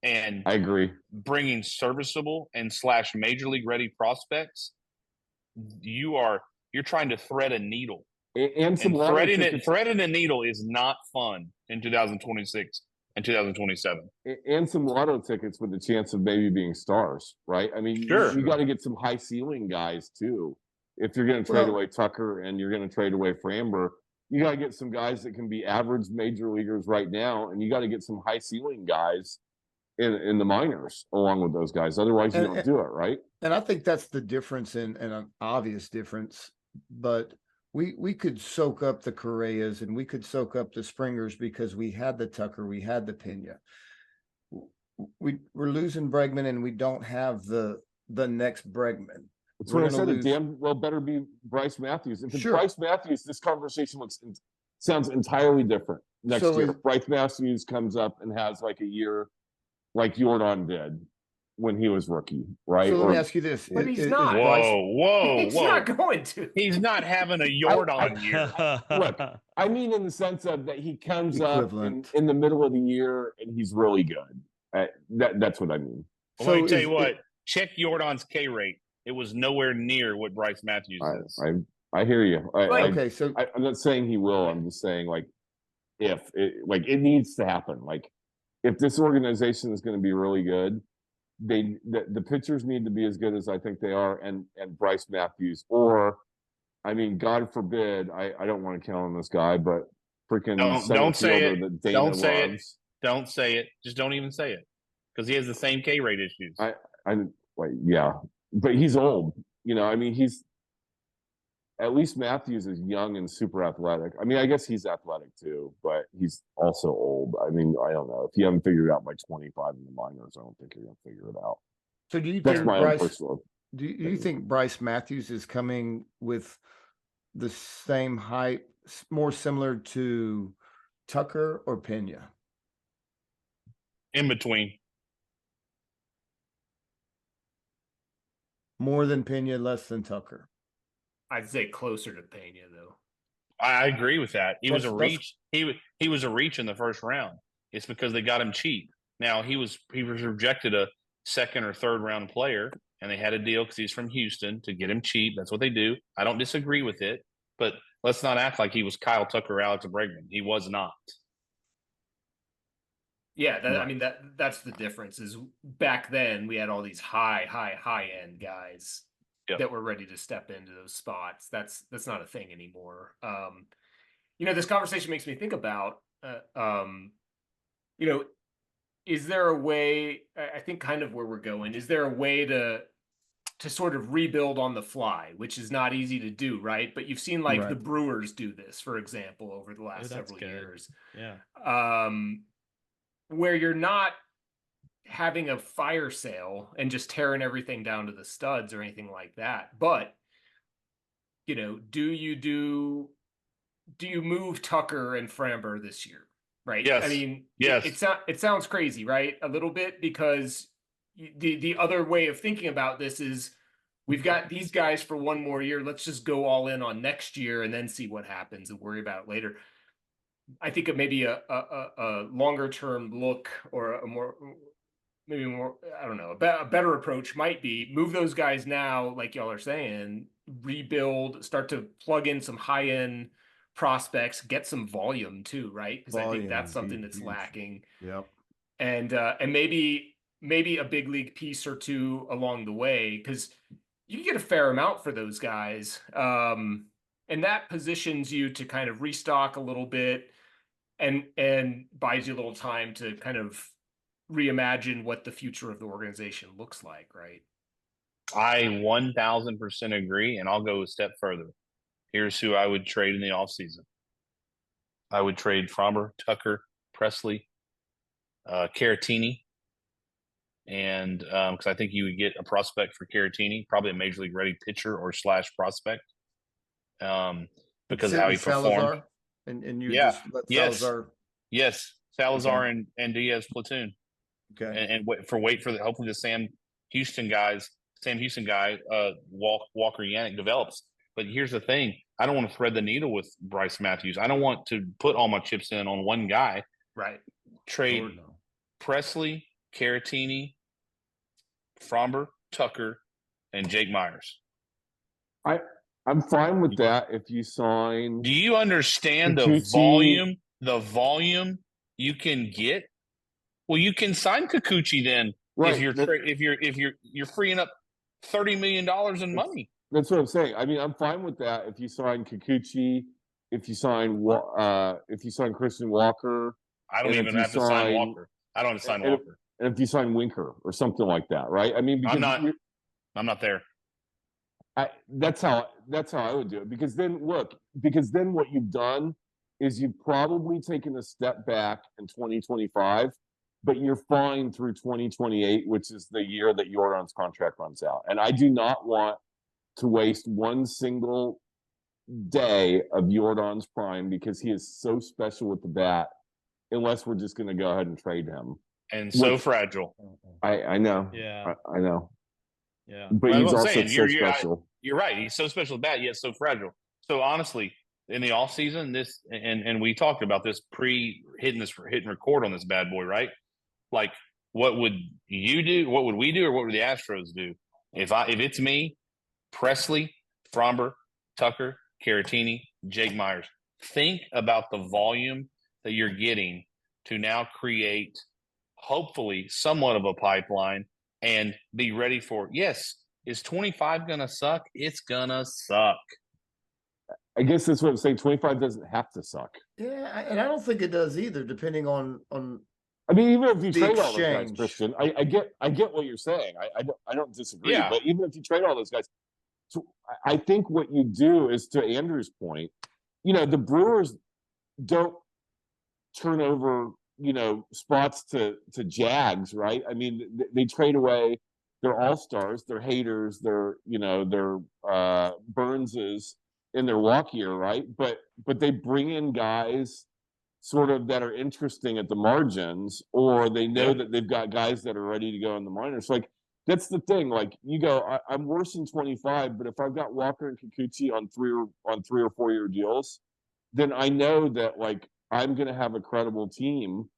and I agree. bringing serviceable and / major league ready prospects, you're trying to thread a needle. And some threading a needle is not fun in 2026 and 2027. And some lotto tickets with the chance of maybe being stars, right? I mean, Sure. you got to get some high ceiling guys too. If you're going to trade away Tucker and you're going to trade away Framber, you got to get some guys that can be average major leaguers right now, and you got to get some high ceiling guys in the minors along with those guys. Otherwise, you don't do it, right? And I think that's the difference, and an obvious difference. But we could soak up the Correas and we could soak up the Springers because we had the Tucker, we had the Pena. We're losing Bregman, and we don't have the next Bregman. That's what I said. It damn well better be Bryce Matthews. If it's Bryce Matthews, this conversation sounds entirely different next year. Bryce Matthews comes up and has like a year like Jordan did when he was rookie, right? So let me ask you this. But he's not. Whoa. He's not going to. He's not having a Jordan year. Look, I mean in the sense of that he comes up in the middle of the year and he's really good. That's what I mean. Well, let me tell you what. Check Jordan's K rate. It was nowhere near what Bryce Matthews is. I hear you. Okay, so I'm not saying he will. I'm just saying like if it needs to happen. Like if this organization is going to be really good, the pitchers need to be as good as I think they are, and Bryce Matthews, or I mean, God forbid, I don't want to count on this guy, but freaking don't say it. That Dana don't say loves. it. Don't say it. Just don't even say it, because he has the same K rate issues. Yeah, but he's old. I mean, he's at least Matthews is young and super athletic. I mean, I guess he's athletic too, but he's also old. I mean, I don't know. If you haven't figured it out by 25 in the minors, I don't think you're going to figure it out. So do you That's think my own personal. Do you think Bryce Matthews is coming with the same hype, more similar to Tucker or Pena? In between. More than Pena, less than Tucker. I'd say closer to Pena, though. I agree with that. He was a reach. He was a reach in the first round. It's because they got him cheap. Now he was rejected a second or third round player, and they had a deal because he's from Houston to get him cheap. That's what they do. I don't disagree with it, but let's not act like he was Kyle Tucker, Alex Bregman. He was not. Yeah, I mean that's the difference. Is back then we had all these high end guys that were ready to step into those spots. That's not a thing anymore. This conversation makes me think about, is there a way? I think kind of where we're going. Is there a way to sort of rebuild on the fly, which is not easy to do, right? But you've seen the Brewers do this, for example, over the last several years. Yeah. Where you're not having a fire sale and just tearing everything down to the studs or anything like that. But, do you move Tucker and Framber this year? Right. Yes. I mean, yes. It sounds crazy, right? A little bit, because the other way of thinking about this is we've got these guys for one more year. Let's just go all in on next year and then see what happens and worry about it later. I think it may be a longer term look, or a more, I don't know, a better approach might be move those guys now, like y'all are saying, rebuild, start to plug in some high end prospects, get some volume too, right? Because I think that's something that's lacking. Yep. And maybe a big league piece or two along the way, because you get a fair amount for those guys. And that positions you to kind of restock a little bit and buys you a little time to kind of reimagine what the future of the organization looks like, right? I 1000% agree, and I'll go a step further. Here's who I would trade in the offseason. I would trade Framber, Tucker, Presley, Caratini, and because I think you would get a prospect for Caratini, probably a major league ready pitcher or / prospect, because of how he performed. And you just let Salazar. Yes, Salazar and Diaz platoon. Okay. And wait for hopefully the Sam Houston guys, Sam Houston guy, Walker Yannick develops. But here's the thing: I don't want to thread the needle with Bryce Matthews. I don't want to put all my chips in on one guy. Right. Trade Lord, no. Presley, Caratini, Fromber, Tucker, and Jake Myers. I'm fine with that if you sign. Do you understand Kikuchi. the volume you can get? Well, you can sign Kikuchi then Right. if you're freeing up $30 million in money. That's what I'm saying. I mean, I'm fine with that if you sign Kikuchi, if you sign Christian Walker. I don't even have to sign Walker. I don't have to sign Walker. And if you sign Winker or something like that, right? I mean, because I'm not there. That's how I would do it. Because then what you've done is you've probably taken a step back in 2025, but you're fine through 2028, which is the year that Jordan's contract runs out. And I do not want to waste one single day of Jordan's prime because he is so special with the bat, unless we're just going to go ahead and trade him. And so fragile. I know. Yeah. I know. Yeah. But Well, he's also saying, so special. You're right. He's so special with the bat, yet so fragile. So honestly, in the offseason, this and we talked about this hitting record on this bad boy, right? Like, what would you do? What would we do? Or what would the Astros do? If it's me, Presley, Fromber, Tucker, Caratini, Jake Myers. Think about the volume that you're getting to now create, hopefully, somewhat of a pipeline and be ready for, yes, is 25 going to suck? It's going to suck. I guess that's what I'm saying. 25 doesn't have to suck. Yeah, and I don't think it does either, depending on I mean, even if you the trade all those guys, exchange. Christian, I get what you're saying. I don't disagree. Yeah. But even if you trade all those guys, so I think what you do is, to Andrew's point, the Brewers don't turn over, spots to Jags, right? I mean, they trade away their all-stars, their haters, their Burnses in their walk year, right? But they bring in guys sort of that are interesting at the margins, or they know that they've got guys that are ready to go in the minors. Like, that's the thing. Like, you go, I'm worse than 25, but if I've got Walker and Kikuchi on 3 or 4 year deals, then I know that, like, I'm going to have a credible team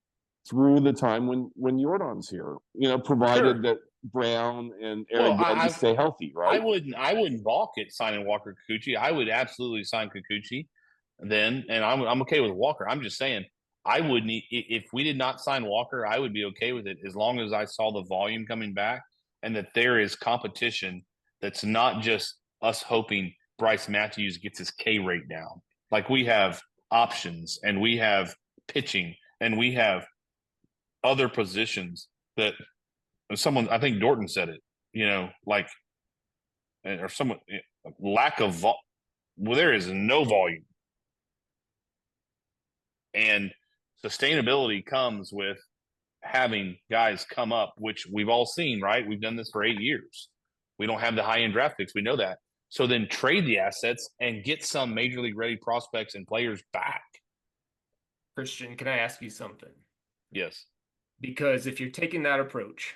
through the time when Jordan's here, provided that Brown and Aaron Judge stay healthy, right? I wouldn't balk at signing Walker Kikuchi. I would absolutely sign Kikuchi then, and I'm okay with Walker. I'm just saying, I wouldn't, if we did not sign Walker, I would be okay with it as long as I saw the volume coming back and that there is competition that's not just us hoping Bryce Matthews gets his K rate down. Like, we have options and we have pitching and we have other positions that someone, I think Dorton said it, or someone, lack of there is no volume. And sustainability comes with having guys come up, which we've all seen, right? We've done this for 8 years. We don't have the high-end draft picks. We know that. So then trade the assets and get some major league ready prospects and players back. Christian, can I ask you something? Yes. Because if you're taking that approach,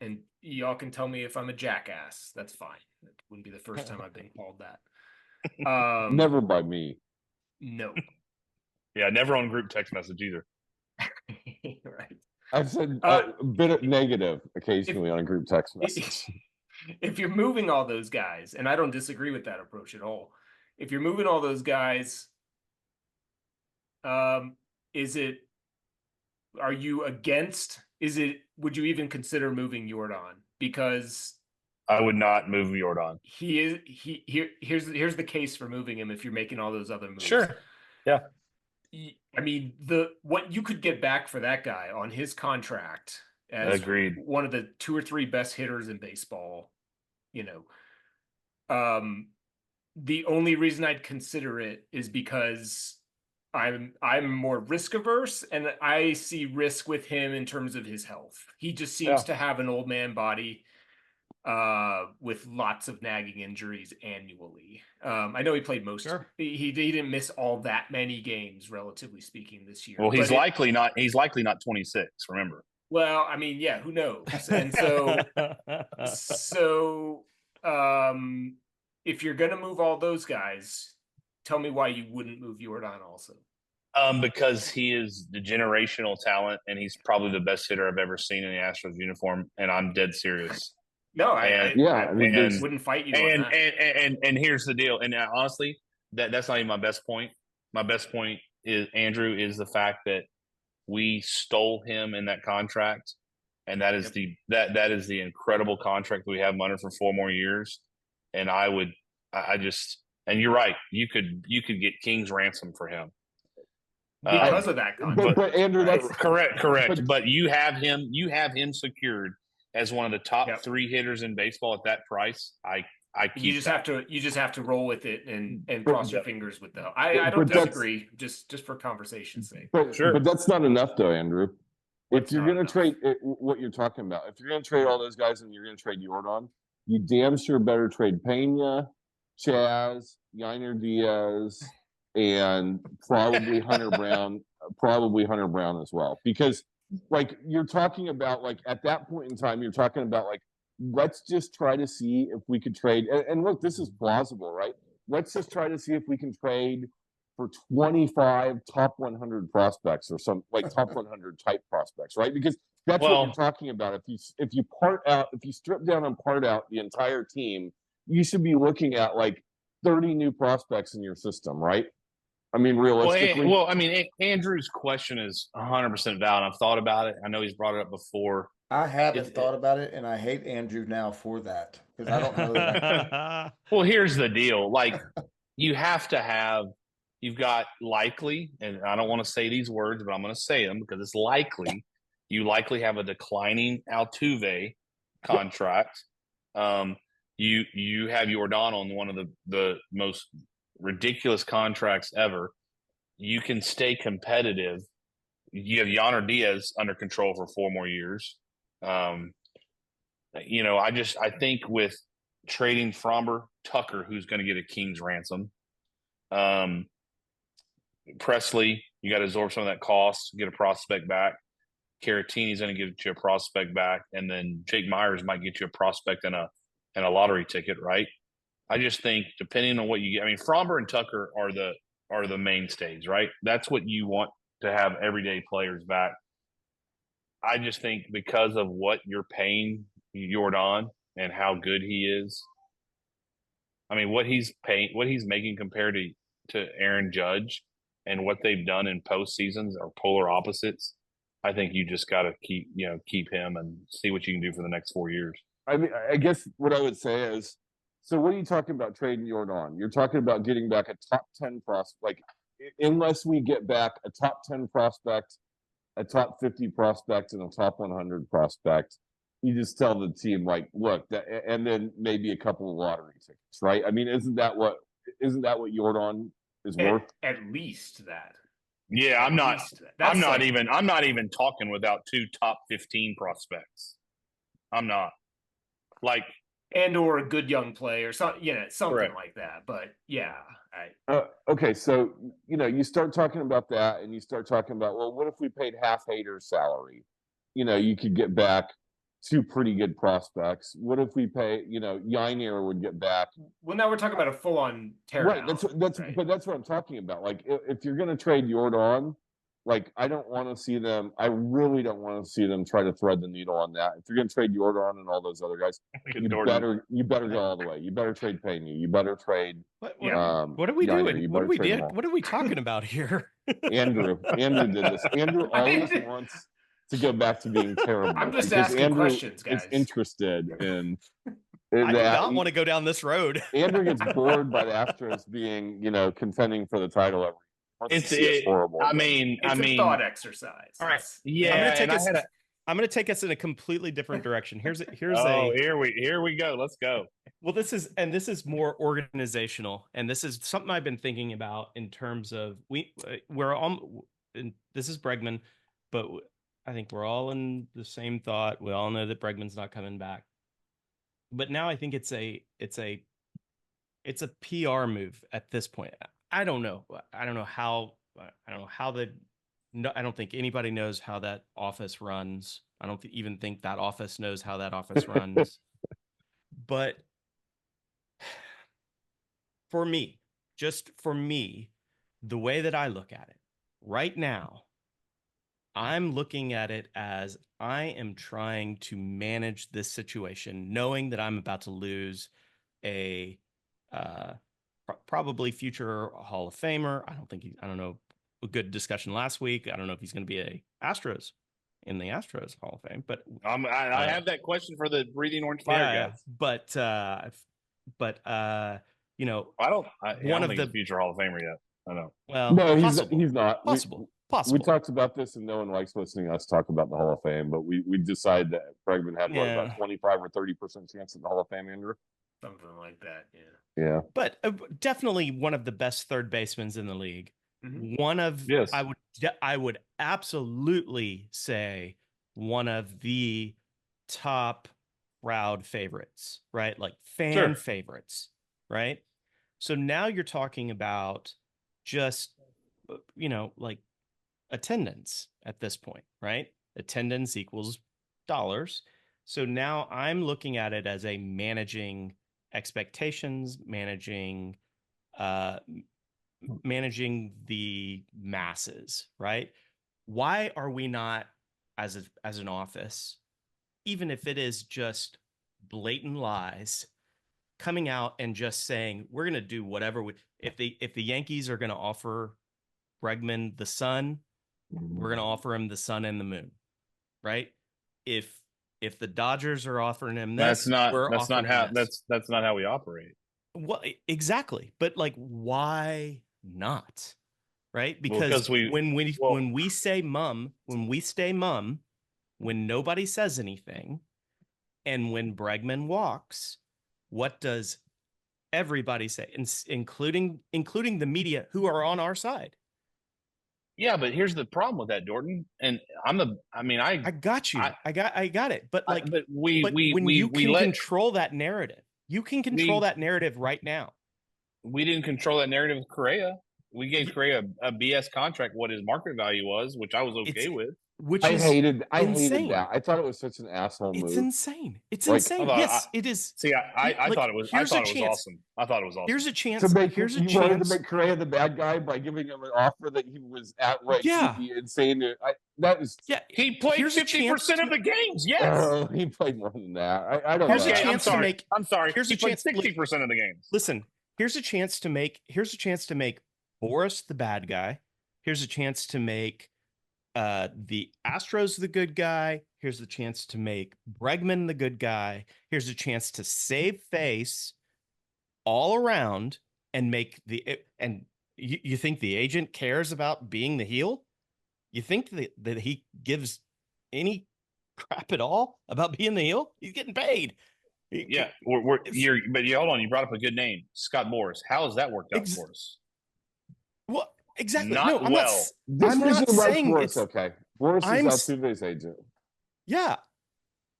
and y'all can tell me if I'm a jackass, that's fine. It wouldn't be the first time I've been called that. Never by me. No. Yeah, never on group text message either. Right. I've said a bit of negative occasionally on a group text message. If you're moving all those guys, and I don't disagree with that approach at all, if you're moving all those guys, are you against? Would you even consider moving Jordan? Because I would not move Jordan. Here's the case for moving him if you're making all those other moves. Sure. Yeah. I mean, what you could get back for that guy on his contract as Agreed. One of the 2 or 3 best hitters in baseball, the only reason I'd consider it is because I'm more risk averse, and I see risk with him in terms of his health. He just seems to have an old man body with lots of nagging injuries annually. I know he played most. Sure. He didn't miss all that many games, relatively speaking, this year. Well, he's likely not 26. Remember. Well, I mean, yeah, who knows? And so if you're gonna move all those guys, tell me why you wouldn't move Jordan also. Because he is the generational talent, and he's probably the best hitter I've ever seen in the Astros uniform, and I'm dead serious. No, I mean, I wouldn't fight you on that. And here's the deal. And honestly, that's not even my best point. My best point is Andrew is the fact that we stole him in that contract, and that is that is the incredible contract we have him under for 4 more years. And I just and you're right. You could get King's ransom for him because of that contract. But Andrew, right? that's correct. But you have him secured as one of the top 3 hitters in baseball at that price. You just have to roll with it and cross your fingers with that. I don't disagree. Just for conversation's sake. But that's not enough, though, Andrew. If you're going to trade what you're talking about, if you're going to trade all those guys and you're going to trade Jordan, you damn sure better trade Pena, Chaz, Yainer Diaz, and probably Hunter Brown as well. Because like you're talking about, like at that point in time, you're talking about like, let's just try to see if we could trade. And look, this is plausible, right? Let's just try to see if we can trade for 25 top 100 prospects or some like top 100 type prospects, right? Because that's what you're talking about. If you strip down and part out the entire team, you should be looking at like 30 new prospects in your system, right? I mean, realistically. Well, I mean, Andrew's question is 100% valid. I've thought about it. I know he's brought it up before. I haven't thought about it, and I hate Andrew now for that because I don't know that. Well, here's the deal. Like, you've got likely, and I don't want to say these words, but I'm going to say them because it's likely. You likely have a declining Altuve contract. You have Jordan on one of the most ridiculous contracts ever. You can stay competitive. You have Yainer Diaz under control for 4 more years. I think with trading Fromber, Tucker, who's going to get a King's ransom, Presley, you got to absorb some of that cost, get a prospect back. Caratini's going to get you a prospect back, and then Jake Myers might get you a prospect and a lottery ticket, right? I just think depending on what you get, I mean, Fromber and Tucker are the mainstays, right? That's what you want to have everyday players back. I just think because of what you're paying Jordan and how good he is, I mean, what he's making compared to Aaron Judge and what they've done in postseasons are polar opposites. I think you just got to keep him and see what you can do for the next 4 years. I mean, I guess what I would say is, so what are you talking about trading Jordan? You're talking about getting back a top 10 prospect, like unless we get back a top 10 prospect, a top 50 prospect, and a top 100 prospect, you just tell the team like, look, and then maybe a couple of lottery tickets, right? I mean, isn't that what Jordan is worth? At least that. Yeah, I'm not even talking without 2 top 15 prospects. I'm not like. And or a good young player, something Correct. like that. But yeah, okay. So you start talking about that, and you start talking about, well, what if we paid half Hader's salary? You could get back 2 pretty good prospects. What if we pay? Yainer would get back. Well, now we're talking about a full-on tear. Right. But that's what I'm talking about. Like, if you're going to trade Jordan, like, I really don't want to see them try to thread the needle on that. If you're going to trade Jordan and all those other guys, you better go all the way. You better trade Pena. You better trade. What are we doing? What are we talking about here? Andrew did this. Andrew always wants to go back to being terrible. I'm just asking questions, guys. Is interested in. I do not want to go down this road. Andrew gets bored by the Astros being, contending for the title every. It's horrible. I mean, a thought exercise. All right. Yeah. I'm going to take us in a completely different direction. Here we go. Let's go. Well, this is more organizational, and this is something I've been thinking about in terms of this is Bregman, but I think we're all in the same thought. We all know that Bregman's not coming back, but now I think it's a PR move at this point. I don't know how the no, I don't think anybody knows how that office runs. I don't even think that office knows how that office runs. But for me, just for me, the way that I look at it right now, I'm looking at it as I am trying to manage this situation, knowing that I'm about to lose a probably future Hall of Famer. I don't know, a good discussion last week. I don't know if he's going to be a Astros in the Astros Hall of Fame, but I have that question for the Breathing Orange Fire guys. But you know, I don't one of think the he's a future Hall of Famer yet. I know. well, No, possible, he's not. possible. We talked about this, and no one likes listening to us talk about the Hall of Fame. But we decided that Bregman had about 25 or 30% chance at the Hall of Fame, Andrew. Something like that. Yeah. Yeah. But definitely one of the best third basemen in the league. One of I would absolutely say one of the top crowd favorites, right? Like fan favorites, right? So now you're talking about just, like attendance at this point, right? Attendance equals dollars. So now I'm looking at it as a managing expectations, managing the masses, right? Why are we not as an office, even if it is just blatant lies, coming out and just saying we're going to do whatever if the Yankees are going to offer Bregman the sun, we're going to offer him the sun and the moon, right? If the Dodgers are offering him this, that's not how we operate. Well, exactly. But like, why not? Right? Because when we say mum, when nobody says anything, and when Bregman walks, what does everybody say, including the media who are on our side? Yeah, but here's the problem with that, Jordan. And I got you. I got it. But like, when you can control that narrative, you can control that narrative right now. We didn't control that narrative with Correa. We gave Correa a BS contract, what his market value was, which I was okay with. I hated that. I thought it was such an asshole move. It's insane. It's insane. Yes, it is. See, I thought it was awesome. I thought it was awesome. Here's a chance. You wanted to make Correa the bad guy by giving him an offer that he was outright insane. He played 50% of the games. Yes. He played more than that. I don't know. I'm sorry. Here's a chance. 60% of the games. Listen, here's a chance to make Boris the bad guy. Here's a chance to make the Astros the good guy. Here's the chance to make Bregman the good guy. Here's a chance to save face all around and make you think the agent cares about being the heel? You think that he gives any crap at all about being the heel? He's getting paid. Yeah, hold on. You brought up a good name, Scott Boras. How has that worked out for us? Well, exactly. I'm not saying Boras, okay. Boras is Altuve's agent. Yeah,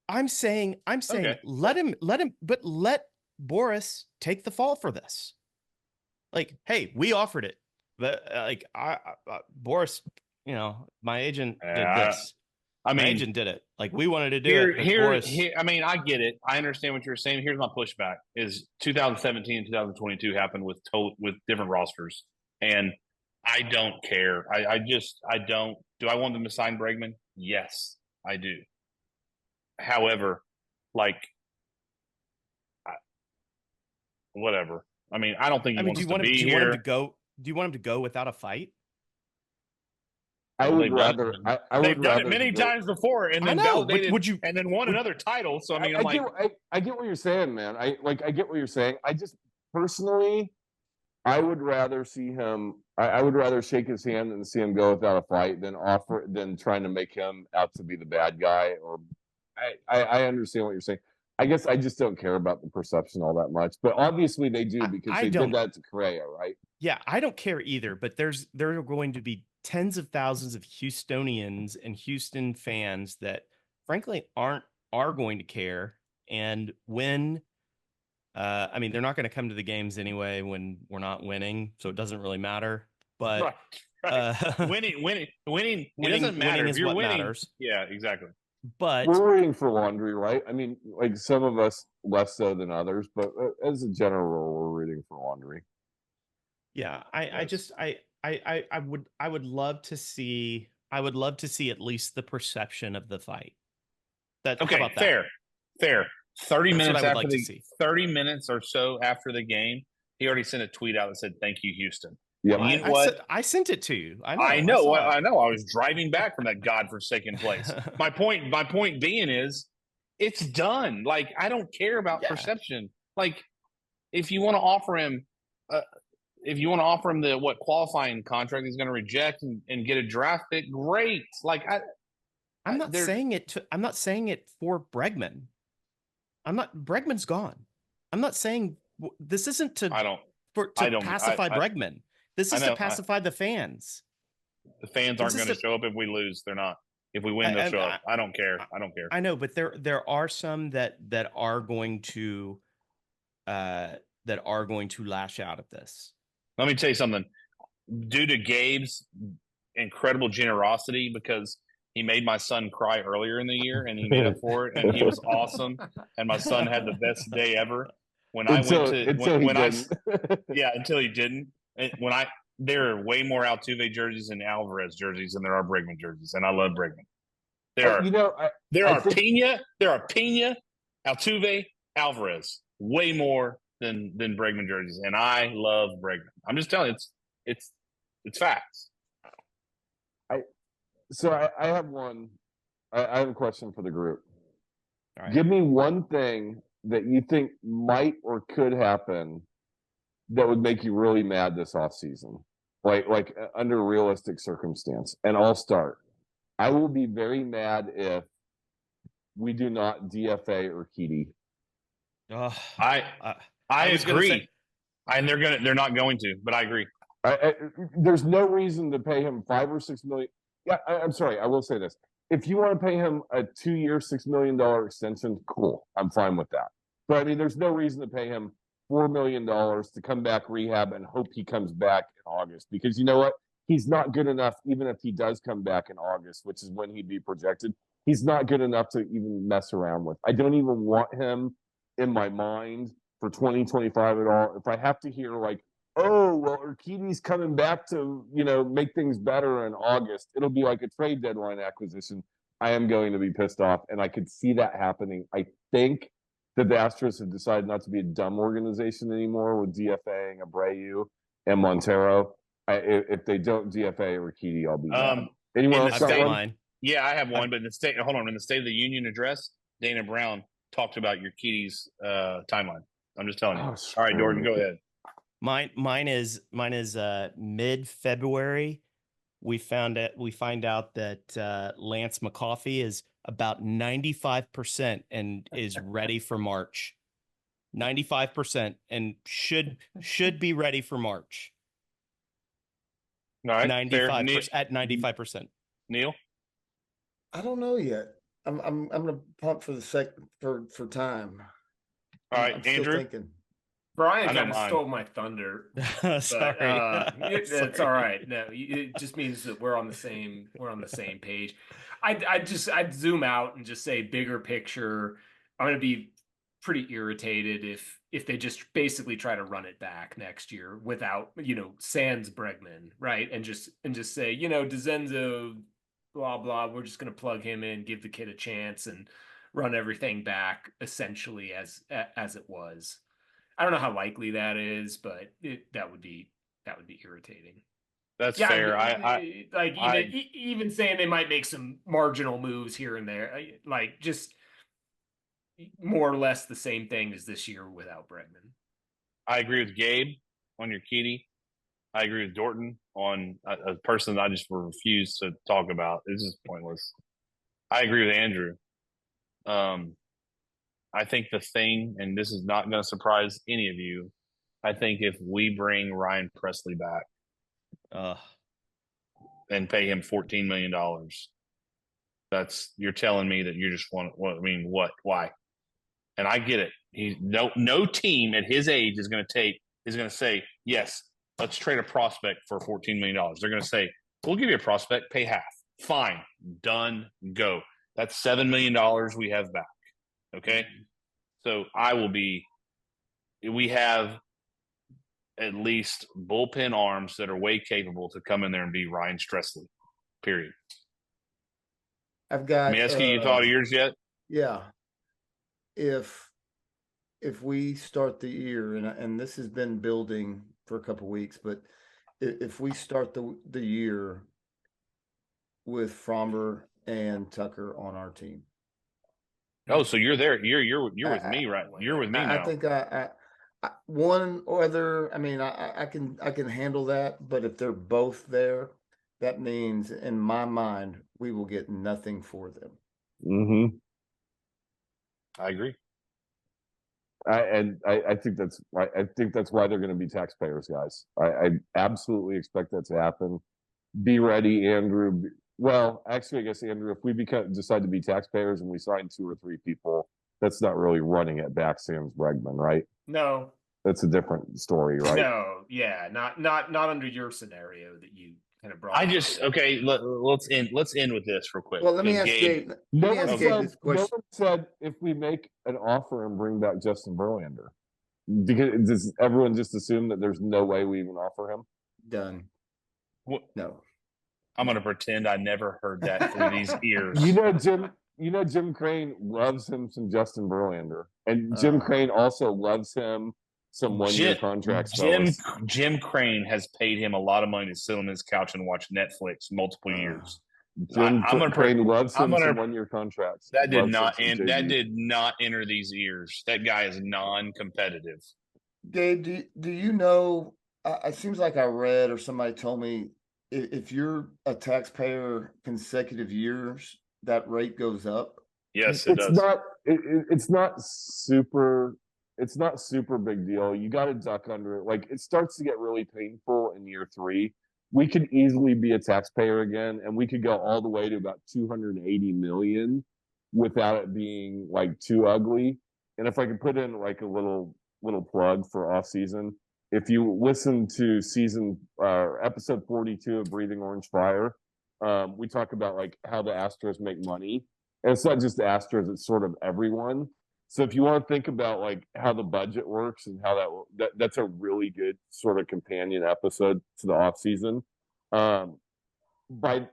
I'm saying, okay. let him, but let Boras take the fall for this. Like, hey, we offered it, but Boras, my agent did this. My agent did it. Like, we wanted to do it. I get it. I understand what you're saying. Here's my pushback: is 2017 and 2022 happened with different rosters, and I don't care. I don't. Do I want them to sign Bregman? Yes, I do. However, whatever. I don't think he wants to be here. Do you want him to go without a fight? I would rather. They've done it many times before, and then validated, and then won another title. So I get what you're saying, man. I get what you're saying. I just personally, I would rather see him. I would rather shake his hand and see him go without a fight than trying to make him out to be the bad guy. Or I understand what you're saying. I guess I just don't care about the perception all that much. But obviously they do, because they did that to Correa, right? Yeah, I don't care either. But there are going to be tens of thousands of Houstonians and Houston fans that, frankly, are going to care. And when, they're not going to come to the games anyway when we're not winning, so it doesn't really matter. But Winning. It doesn't matter if you're winning. Matters. Yeah, exactly. But we're rooting for laundry, right? I mean, like some of us less so than others, but as a general rule, we're rooting for laundry. Yeah, I would love to see. I would love to see at least the perception of the fight. Okay, how about fair. 30 That's minutes after 30 minutes or so after the game, he already sent a tweet out that said, "Thank you, Houston." Yeah, you know what? I sent it to you. I know. I was driving back from that godforsaken place. My point being is, it's done. Like, I don't care about perception. Like, if you want to offer him, the qualifying contract he's going to reject and get a draft pick, great. Like, I'm not saying it for Bregman. Bregman's gone. I'm not saying this isn't to pacify Bregman. This is to pacify the fans. The fans aren't going to show up if we lose. They're not. If we win, they'll show up. I don't care. I know, but there are some that are going to lash out at this. Let me tell you something. Due to Gabe's incredible generosity, because he made my son cry earlier in the year, and he made up for it, and he was awesome. And my son had the best day ever. Until he didn't. There are way more Altuve jerseys and Alvarez jerseys than there are Bregman jerseys, and I love Bregman. There are Pena, Altuve, Alvarez, way more than Bregman jerseys, and I love Bregman. I'm just telling you, it's facts. I have one. I have a question for the group. All right. Give me one thing that you think might or could happen that would make you really mad this offseason, like under realistic circumstance. And I'll start. I will be very mad if we do not DFA Urquidy. I agree. And they're not going to, but I agree. There's no reason to pay him $5 or $6 million. Yeah, I'm sorry. I will say this: if you want to pay him a 2-year, $6 million extension, cool. I'm fine with that. But I mean, there's no reason to pay him $4 million to come back, rehab, and hope he comes back in August. Because you know what? He's not good enough, even if he does come back in August, which is when he'd be projected. He's not good enough to even mess around with. I don't even want him in my mind for 2025 at all. If I have to hear like, oh, well, Urquidy's coming back to, make things better in August, it'll be like a trade deadline acquisition. I am going to be pissed off, and I could see that happening. I think that the Astros have decided not to be a dumb organization anymore with DFAing Abreu and Montero. If they don't DFA Urquidy, I'll be mad. Anyone else got one? Yeah, I have one, but in the State of the Union address, Dana Brown talked about Urquidy's timeline. I'm just telling you. All right, Jordan, go ahead. Mine is mid-February. We find out that Lance McCauley is about 95% and is ready for March. 95% and should be ready for March. All right, 95% at 95%. Neil, I don't know yet. I'm gonna punt for for time. All right, I'm Andrew. Thinking. Brian kind of stole my thunder. Sorry, it's all right. No, it just means that we're on the same page. I'd zoom out and just say bigger picture. I'm going to be pretty irritated if they just basically try to run it back next year without sans Bregman, right? And just say DeZenzo, blah blah. We're just going to plug him in, give the kid a chance, and run everything back essentially as it was. I don't know how likely that is, but that would be irritating. That's fair. Even saying they might make some marginal moves here and there, like just more or less the same thing as this year without Bregman. I agree with Gabe on Urquidy. I agree with Dorton on a person I just refuse to talk about. It's just pointless. I agree with Andrew. I think the thing, and this is not going to surprise any of you, I think if we bring Ryan Presley back and pay him $14 million, you're telling me that you just want. What? Why? And I get it. No team at his age is going to say yes. let's trade a prospect for $14 million. They're going to say, we'll give you a prospect, pay half. Fine, done, go. That's $7 million we have back. Okay. So we have at least bullpen arms that are way capable to come in there and be Ryan Stressley, period. I've got. Let me ask you thought of yours yet? Yeah. If we start the year, and this has been building for a couple of weeks, but if we start the year with Fromber and Tucker on our team. Oh, so you're there. You're with me, right? You're with me now. I think I one or other. I mean, I can handle that, but if they're both there, that means in my mind we will get nothing for them. Mm-hmm. I agree. I think that's right. I think that's why they're going to be taxpayers, guys. I absolutely expect that to happen. Be ready, Andrew. Well, actually, I guess, Andrew, if we decide to be taxpayers and we sign 2 or 3 people, that's not really running it back Sam's Bregman, right? No. That's a different story, right? No, yeah, not under your scenario that you kind of brought. Okay. Let's end with this real quick. Well, let me ask Gabe. No one said if we make an offer and bring back Justin Verlander, because does everyone just assume that there's no way we even offer him? Done. What? No. I'm going to pretend I never heard that through these ears. Jim Crane loves him some Justin Verlander, and Jim Crane also loves him some one-year contracts. Jim Crane has paid him a lot of money to sit on his couch and watch Netflix multiple years. Crane loves him some one-year contracts. That did not enter these ears. That guy is non-competitive. Gabe, do you know? It seems like I read or somebody told me if you're a taxpayer consecutive years, that rate goes up. Yes, it does. It's not super big deal. You got to duck under it. Like, it starts to get really painful in year 3. We could easily be a taxpayer again, and we could go all the way to about 280 million without it being like too ugly. And if I could put in like a little plug for Offseason, if you listen to episode 42 of Breathing Orange Fire, we talk about like how the Astros make money. And it's not just the Astros, it's sort of everyone. So if you want to think about like how the budget works and how that's a really good sort of companion episode to the Offseason. By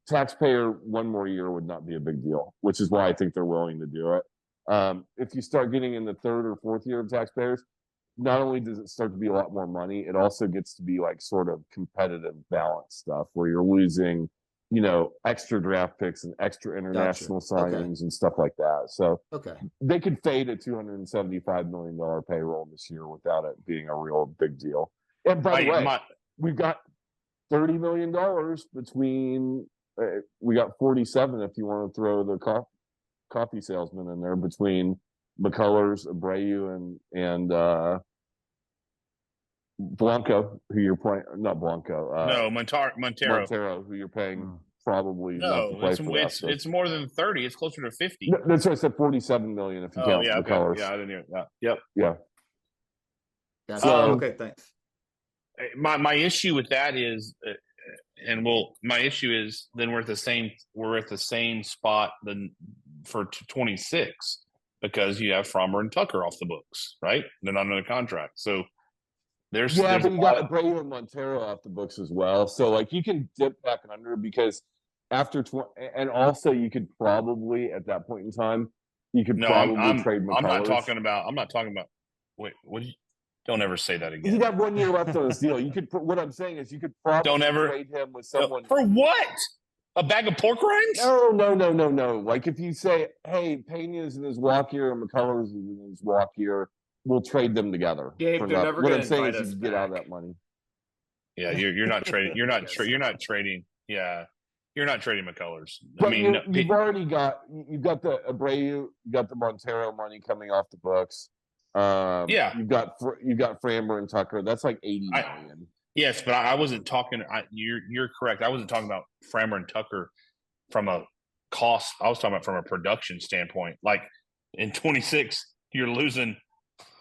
taxpayer one more year would not be a big deal, which is why I think they're willing to do it. If you start getting in the 3rd or 4th year of taxpayers, not only does it start to be a lot more money, it also gets to be like sort of competitive balance stuff where you're losing, extra draft picks and extra international signings and stuff like that. So they could fade a $275 million payroll this year without it being a real big deal. And by the way, we've got $30 million between, we got 47 if you want to throw the coffee salesman in there, between McCullers, Abreu, and Blanco, who you're playing, not Blanco. Montero, who you're paying probably enough to play for. It's more than 30. It's closer to 50. No, that's why I said 47 million if you count McCullers. Okay. Yeah, I didn't hear that. Yep. Yeah. Okay, thanks. My issue with that is, my issue is then we're at the same spot for 26 because you have Fromber and Tucker off the books, right? They're not under contract, so. But you got Abreu and Montero off the books as well. So like you can dip back under because after and also you could probably at that point in time trade McCullers. I'm not talking about. Wait, what? Don't ever say that again. He'd have 1 year left on his deal. You could. What I'm saying is you could probably trade him with someone for what? A bag of pork rinds? No. Like if you say, hey, Pena's in his walk year and McCullers is in his walk year, we'll trade them together. Yeah, what I'm saying is you can get out of that money. Yeah, you're not trading. You're not trading. Yeah, you're not trading McCullers. But you've already got the Abreu, you got the Montero money coming off the books. You've got Framber and Tucker. That's like 80 million. Yes, but I wasn't talking. You're correct. I wasn't talking about Framber and Tucker from a cost. I was talking about from a production standpoint. Like in 26, you're losing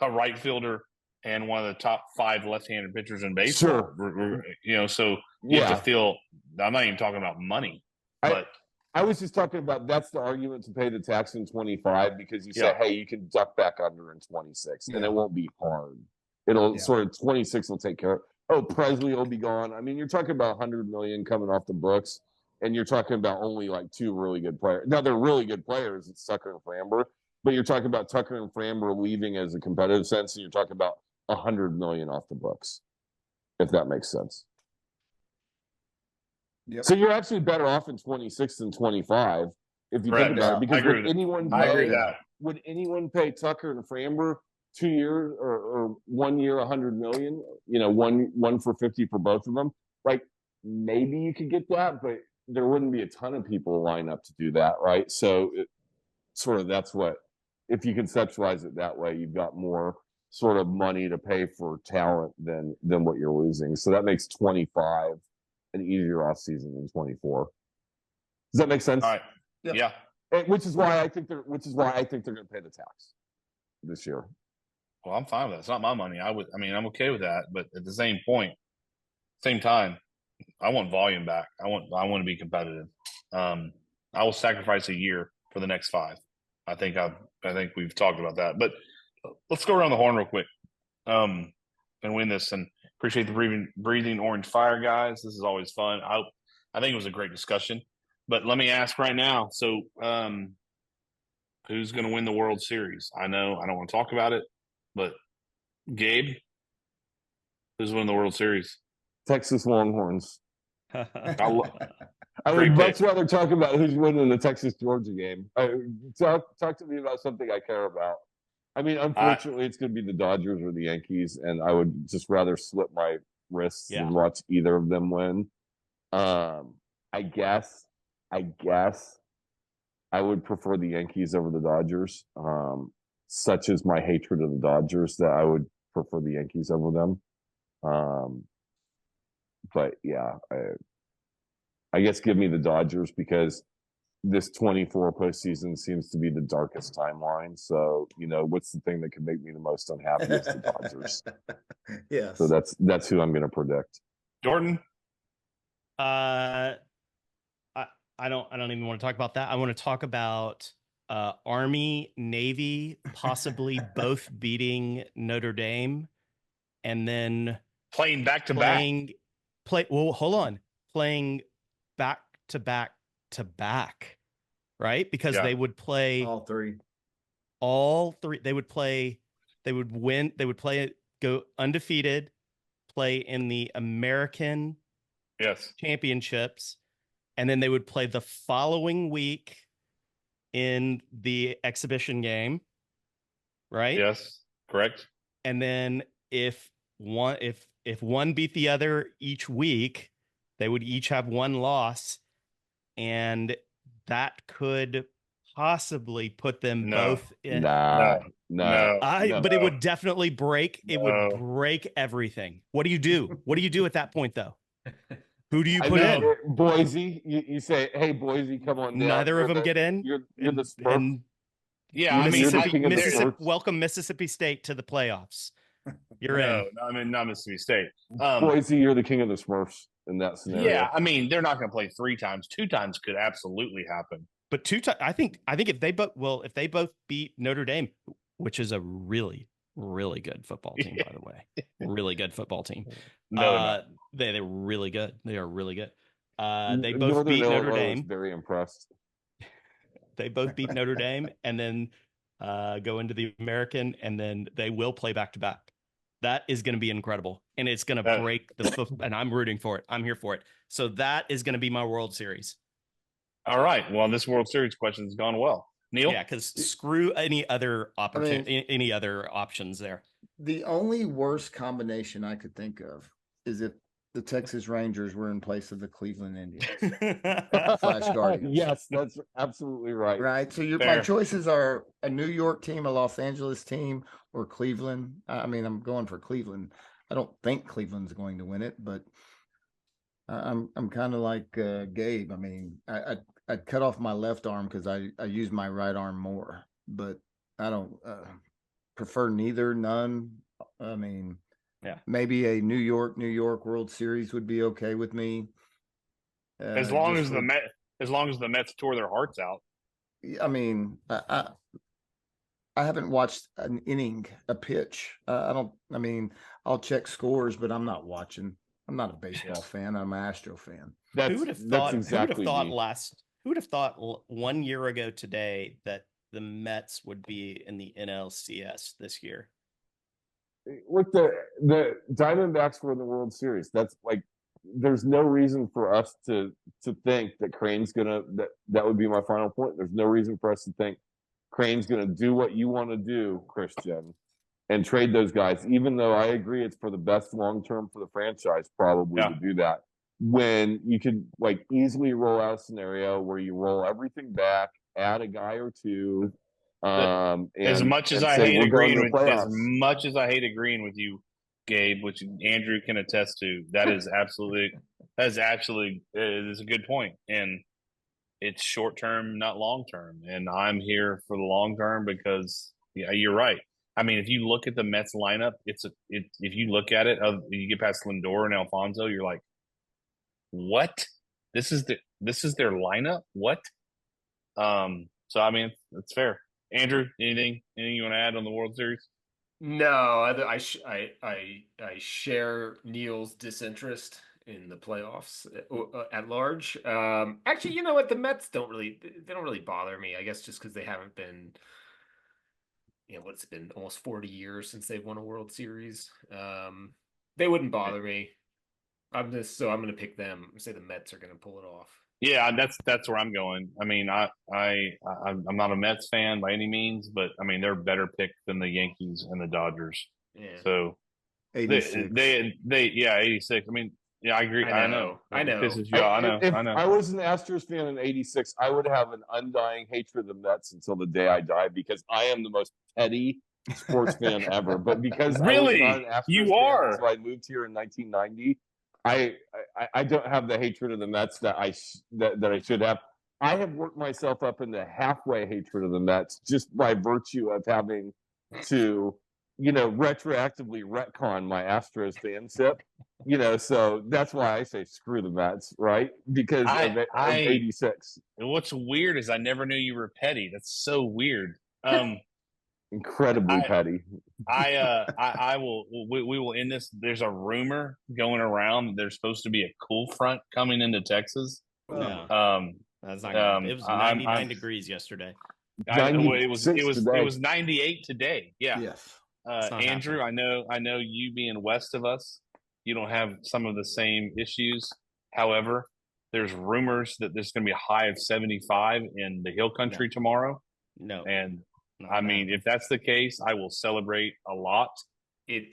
a right fielder and one of the top 5 left-handed pitchers in baseball. Sure. So you have to feel. I'm not even talking about money, but I was just talking about that's the argument to pay the tax in 25 because you say, hey, you can duck back under in 26, and it won't be hard. It'll sort of 26 will take care of. Oh, Presley will be gone. I mean, you're talking about 100 million coming off the books, and you're talking about only like 2 really good players. Now they're really good players. It's Tucker and Framber, but you're talking about Tucker and Framber leaving as a competitive sense, and you're talking about 100 million off the books, if that makes sense. Yep. So you're actually better off in 26 than 25 if you think about it. Because would anyone pay Tucker and Framber 2 years or 1 year 100 million? One for 50 for both of them. Like maybe you could get that, but there wouldn't be a ton of people line up to do that, right? So that's what, if you conceptualize it that way, you've got more sort of money to pay for talent than what you're losing. So that makes 25 an easier off season than 24. Does that make sense? All right. Yeah. Which is why I think they're going to pay the tax this year. Well, I'm fine with that. It's not my money. I'm okay with that. But at the same time, I want volume back. I want to be competitive. I will sacrifice a year for the next 5. I think we've talked about that. But let's go around the horn real quick. And win this. And appreciate the breathing orange fire, guys. This is always fun. I think it was a great discussion. But let me ask right now. So, who's going to win the World Series? I know I don't want to talk about it, but Gabe, who's winning the World Series? Texas Longhorns. I would much rather talk about who's winning the Texas-Georgia game. Talk to me about something I care about. I mean, unfortunately, it's going to be the Dodgers or the Yankees, and I would just rather slip my wrists than watch either of them win. I guess I would prefer the Yankees over the Dodgers. Such is my hatred of the Dodgers that I would prefer the Yankees over them. But yeah, I guess give me the Dodgers because this 24 postseason seems to be the darkest timeline. So, what's the thing that can make me the most unhappy is the Dodgers. Yes. So that's who I'm going to predict. Jordan? I don't even want to talk about that. I want to talk about Army, Navy, possibly both beating Notre Dame, and then playing back to back. Playing back to back to back, right? Because they would play all three. They would play. They would win. They would play it. Go undefeated. Play in the American championships, and then they would play the following week in the exhibition game, right? Yes, correct. And then if one beat the other each week, they would each have one loss, and that could possibly put them both in. No. But it would definitely break. It would break everything. What do you do? What do you do at that point, though? Who do you put in? Boise. You say, "Hey, Boise, come on down." Neither of them get in. You're the Smurf. Welcome Mississippi State to the playoffs. You're in. No, I mean not Mississippi State. Boise, you're the king of the Smurfs in that scenario. Yeah, I mean they're not going to play 3 times. 2 times could absolutely happen. But 2 times, I think if they both beat Notre Dame, which is a really, really good football team, by the way, really good football team. They're really good. They are really good. They both beat Notre Dame. Very impressed. They both beat Notre Dame and then go into the American, and then they will play back to back. That is going to be incredible, and it's going to break the. And I'm rooting for it. I'm here for it. So that is going to be my World Series. All right. Well, this World Series question has gone well. Neil? Yeah, because screw any other opportunity, any other options there. The only worst combination I could think of is if the Texas Rangers were in place of the Cleveland Indians / Guardians. Yes, that's absolutely right. Right. So my choices are a New York team, a Los Angeles team, or Cleveland. I mean, I'm going for Cleveland. I don't think Cleveland's going to win it, but I'm kind of like Gabe. I mean, I'd cut off my left arm because I use my right arm more, but I don't prefer none. I mean, yeah, maybe a New York World Series would be okay with me. As long as the Mets tore their hearts out. I mean, I haven't watched an inning, a pitch. I mean, I'll check scores, but I'm not watching. I'm not a baseball fan. I'm an Astro fan. Who would have thought? Who would have thought 1 year ago today that the Mets would be in the NLCS this year? With the Diamondbacks were in the World Series. That's like, there's no reason for us to think that Crane's gonna. That would be my final point. There's no reason for us to think Crane's gonna do what you want to do, Christian, and trade those guys. Even though I agree it's for the best long term for the franchise, probably to do that. When you could like easily roll out a scenario where you roll everything back, add a guy or two. As much as I hate agreeing with you, Gabe, which Andrew can attest to, that is a good point. And it's short term, not long term. And I'm here for the long term because you're right. I mean, if you look at the Mets lineup, if you look at it, you get past Lindor and Alfonso, you're like, what? This is their lineup? What? So I mean, it's fair. Andrew, anything you want to add on the World Series? No, I share Neil's disinterest in the playoffs at large. Actually, you know what? The Mets don't really bother me. I guess just because they haven't been, what's it been, almost 40 years since they've won a World Series. They wouldn't bother me. I'm going to pick them. Say the Mets are going to pull it off. Yeah, that's where I'm going. I mean, I'm not a Mets fan by any means, but I mean they're a better pick than the Yankees and the Dodgers. Yeah. So 86. they 86. I mean, yeah, I agree. I know. It pisses you off. If I know. I was an Astros fan in '86, I would have an undying hatred of the Mets until the day I die because I am the most petty sports fan ever. But because really, I was not an Astros fan until I moved here in 1990. I don't have the hatred of the Mets that I should have. I have worked myself up into halfway hatred of the Mets just by virtue of having to, retroactively retcon my Astros fanship. So that's why I say screw the Mets, right? Because of 86. What's weird is I never knew you were petty. That's so weird. Incredibly petty. We will end this. There's a rumor going around that there's supposed to be a cool front coming into Texas. No. That's not it was 99 degrees yesterday. It was 98 today. Yeah. Yes. Andrew, I know you being west of us, you don't have some of the same issues. However, there's rumors that there's going to be a high of 75 in the Hill Country tomorrow. No. And I mean, if that's the case, I will celebrate a lot.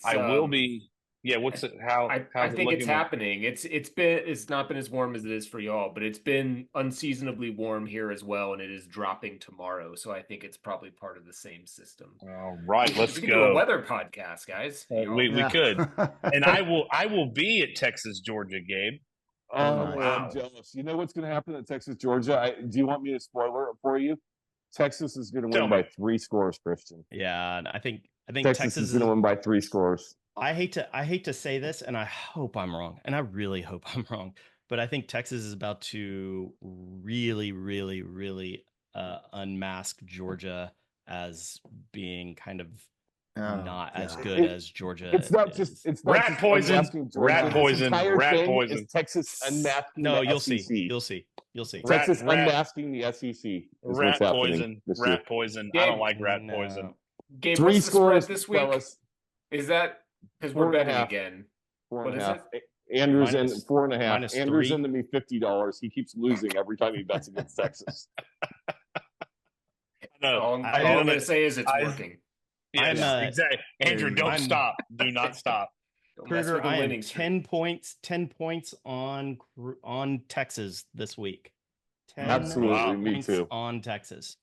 I will be. Yeah. What's it? I think it's happening. It's not been as warm as it is for y'all, but it's been unseasonably warm here as well, and it is dropping tomorrow. So I think it's probably part of the same system. All right, let's go. Do a weather podcast, guys. We could, and I will be at Texas, Georgia, Gabe. Oh, wow. I'm jealous. You know what's going to happen at Texas, Georgia? Do you want me to spoiler it for you? Texas is going to win by 3 scores, Christian. Yeah, I think Texas is going to win by 3 scores. I hate to say this, and I hope I'm wrong, and I really hope I'm wrong, but I think Texas is about to really, really, really unmask Georgia as being kind of not as good as Georgia. It's not just rat poison. Rat poison. Texas unmasking. No, the you'll SEC. see. You'll see. Texas unmasking the SEC. Rat poison. Rat poison. I don't like rat poison. Gabe, 3 scores this week? Is that because we're betting again? 4.5. Andrew's in 4.5. Andrew's into me $50. He keeps losing every time he bets against Texas. No, all I'm going to say is it's working. Yes, exactly. Andrew, don't stop. Do not stop. Kruger, I am 10 points on Texas this week. 10 Absolutely, me too. On Texas.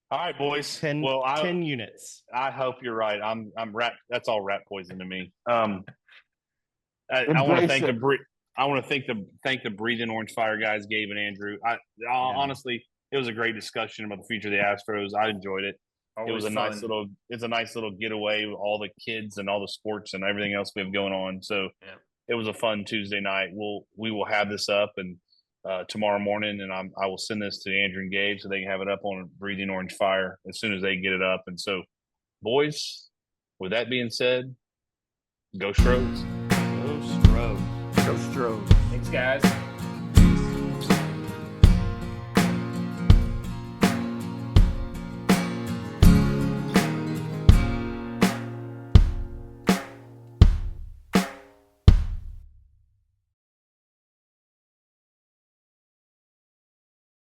All right, boys. 10 units. I hope you're right. I'm rat. That's all rat poison to me. I want to thank the Breathing Orange Fire guys, Gabe and Andrew. Honestly, it was a great discussion about the future of the Astros. I enjoyed it. It was a nice little getaway with all the kids and all the sports and everything else we have going on. So it was a fun Tuesday night. We will have this up and tomorrow morning, and I will send this to Andrew and Gabe so they can have it up on Breathing Orange Fire as soon as they get it up. And so, boys, with that being said, go Stros. Go Stros. Go Stros. Thanks, guys.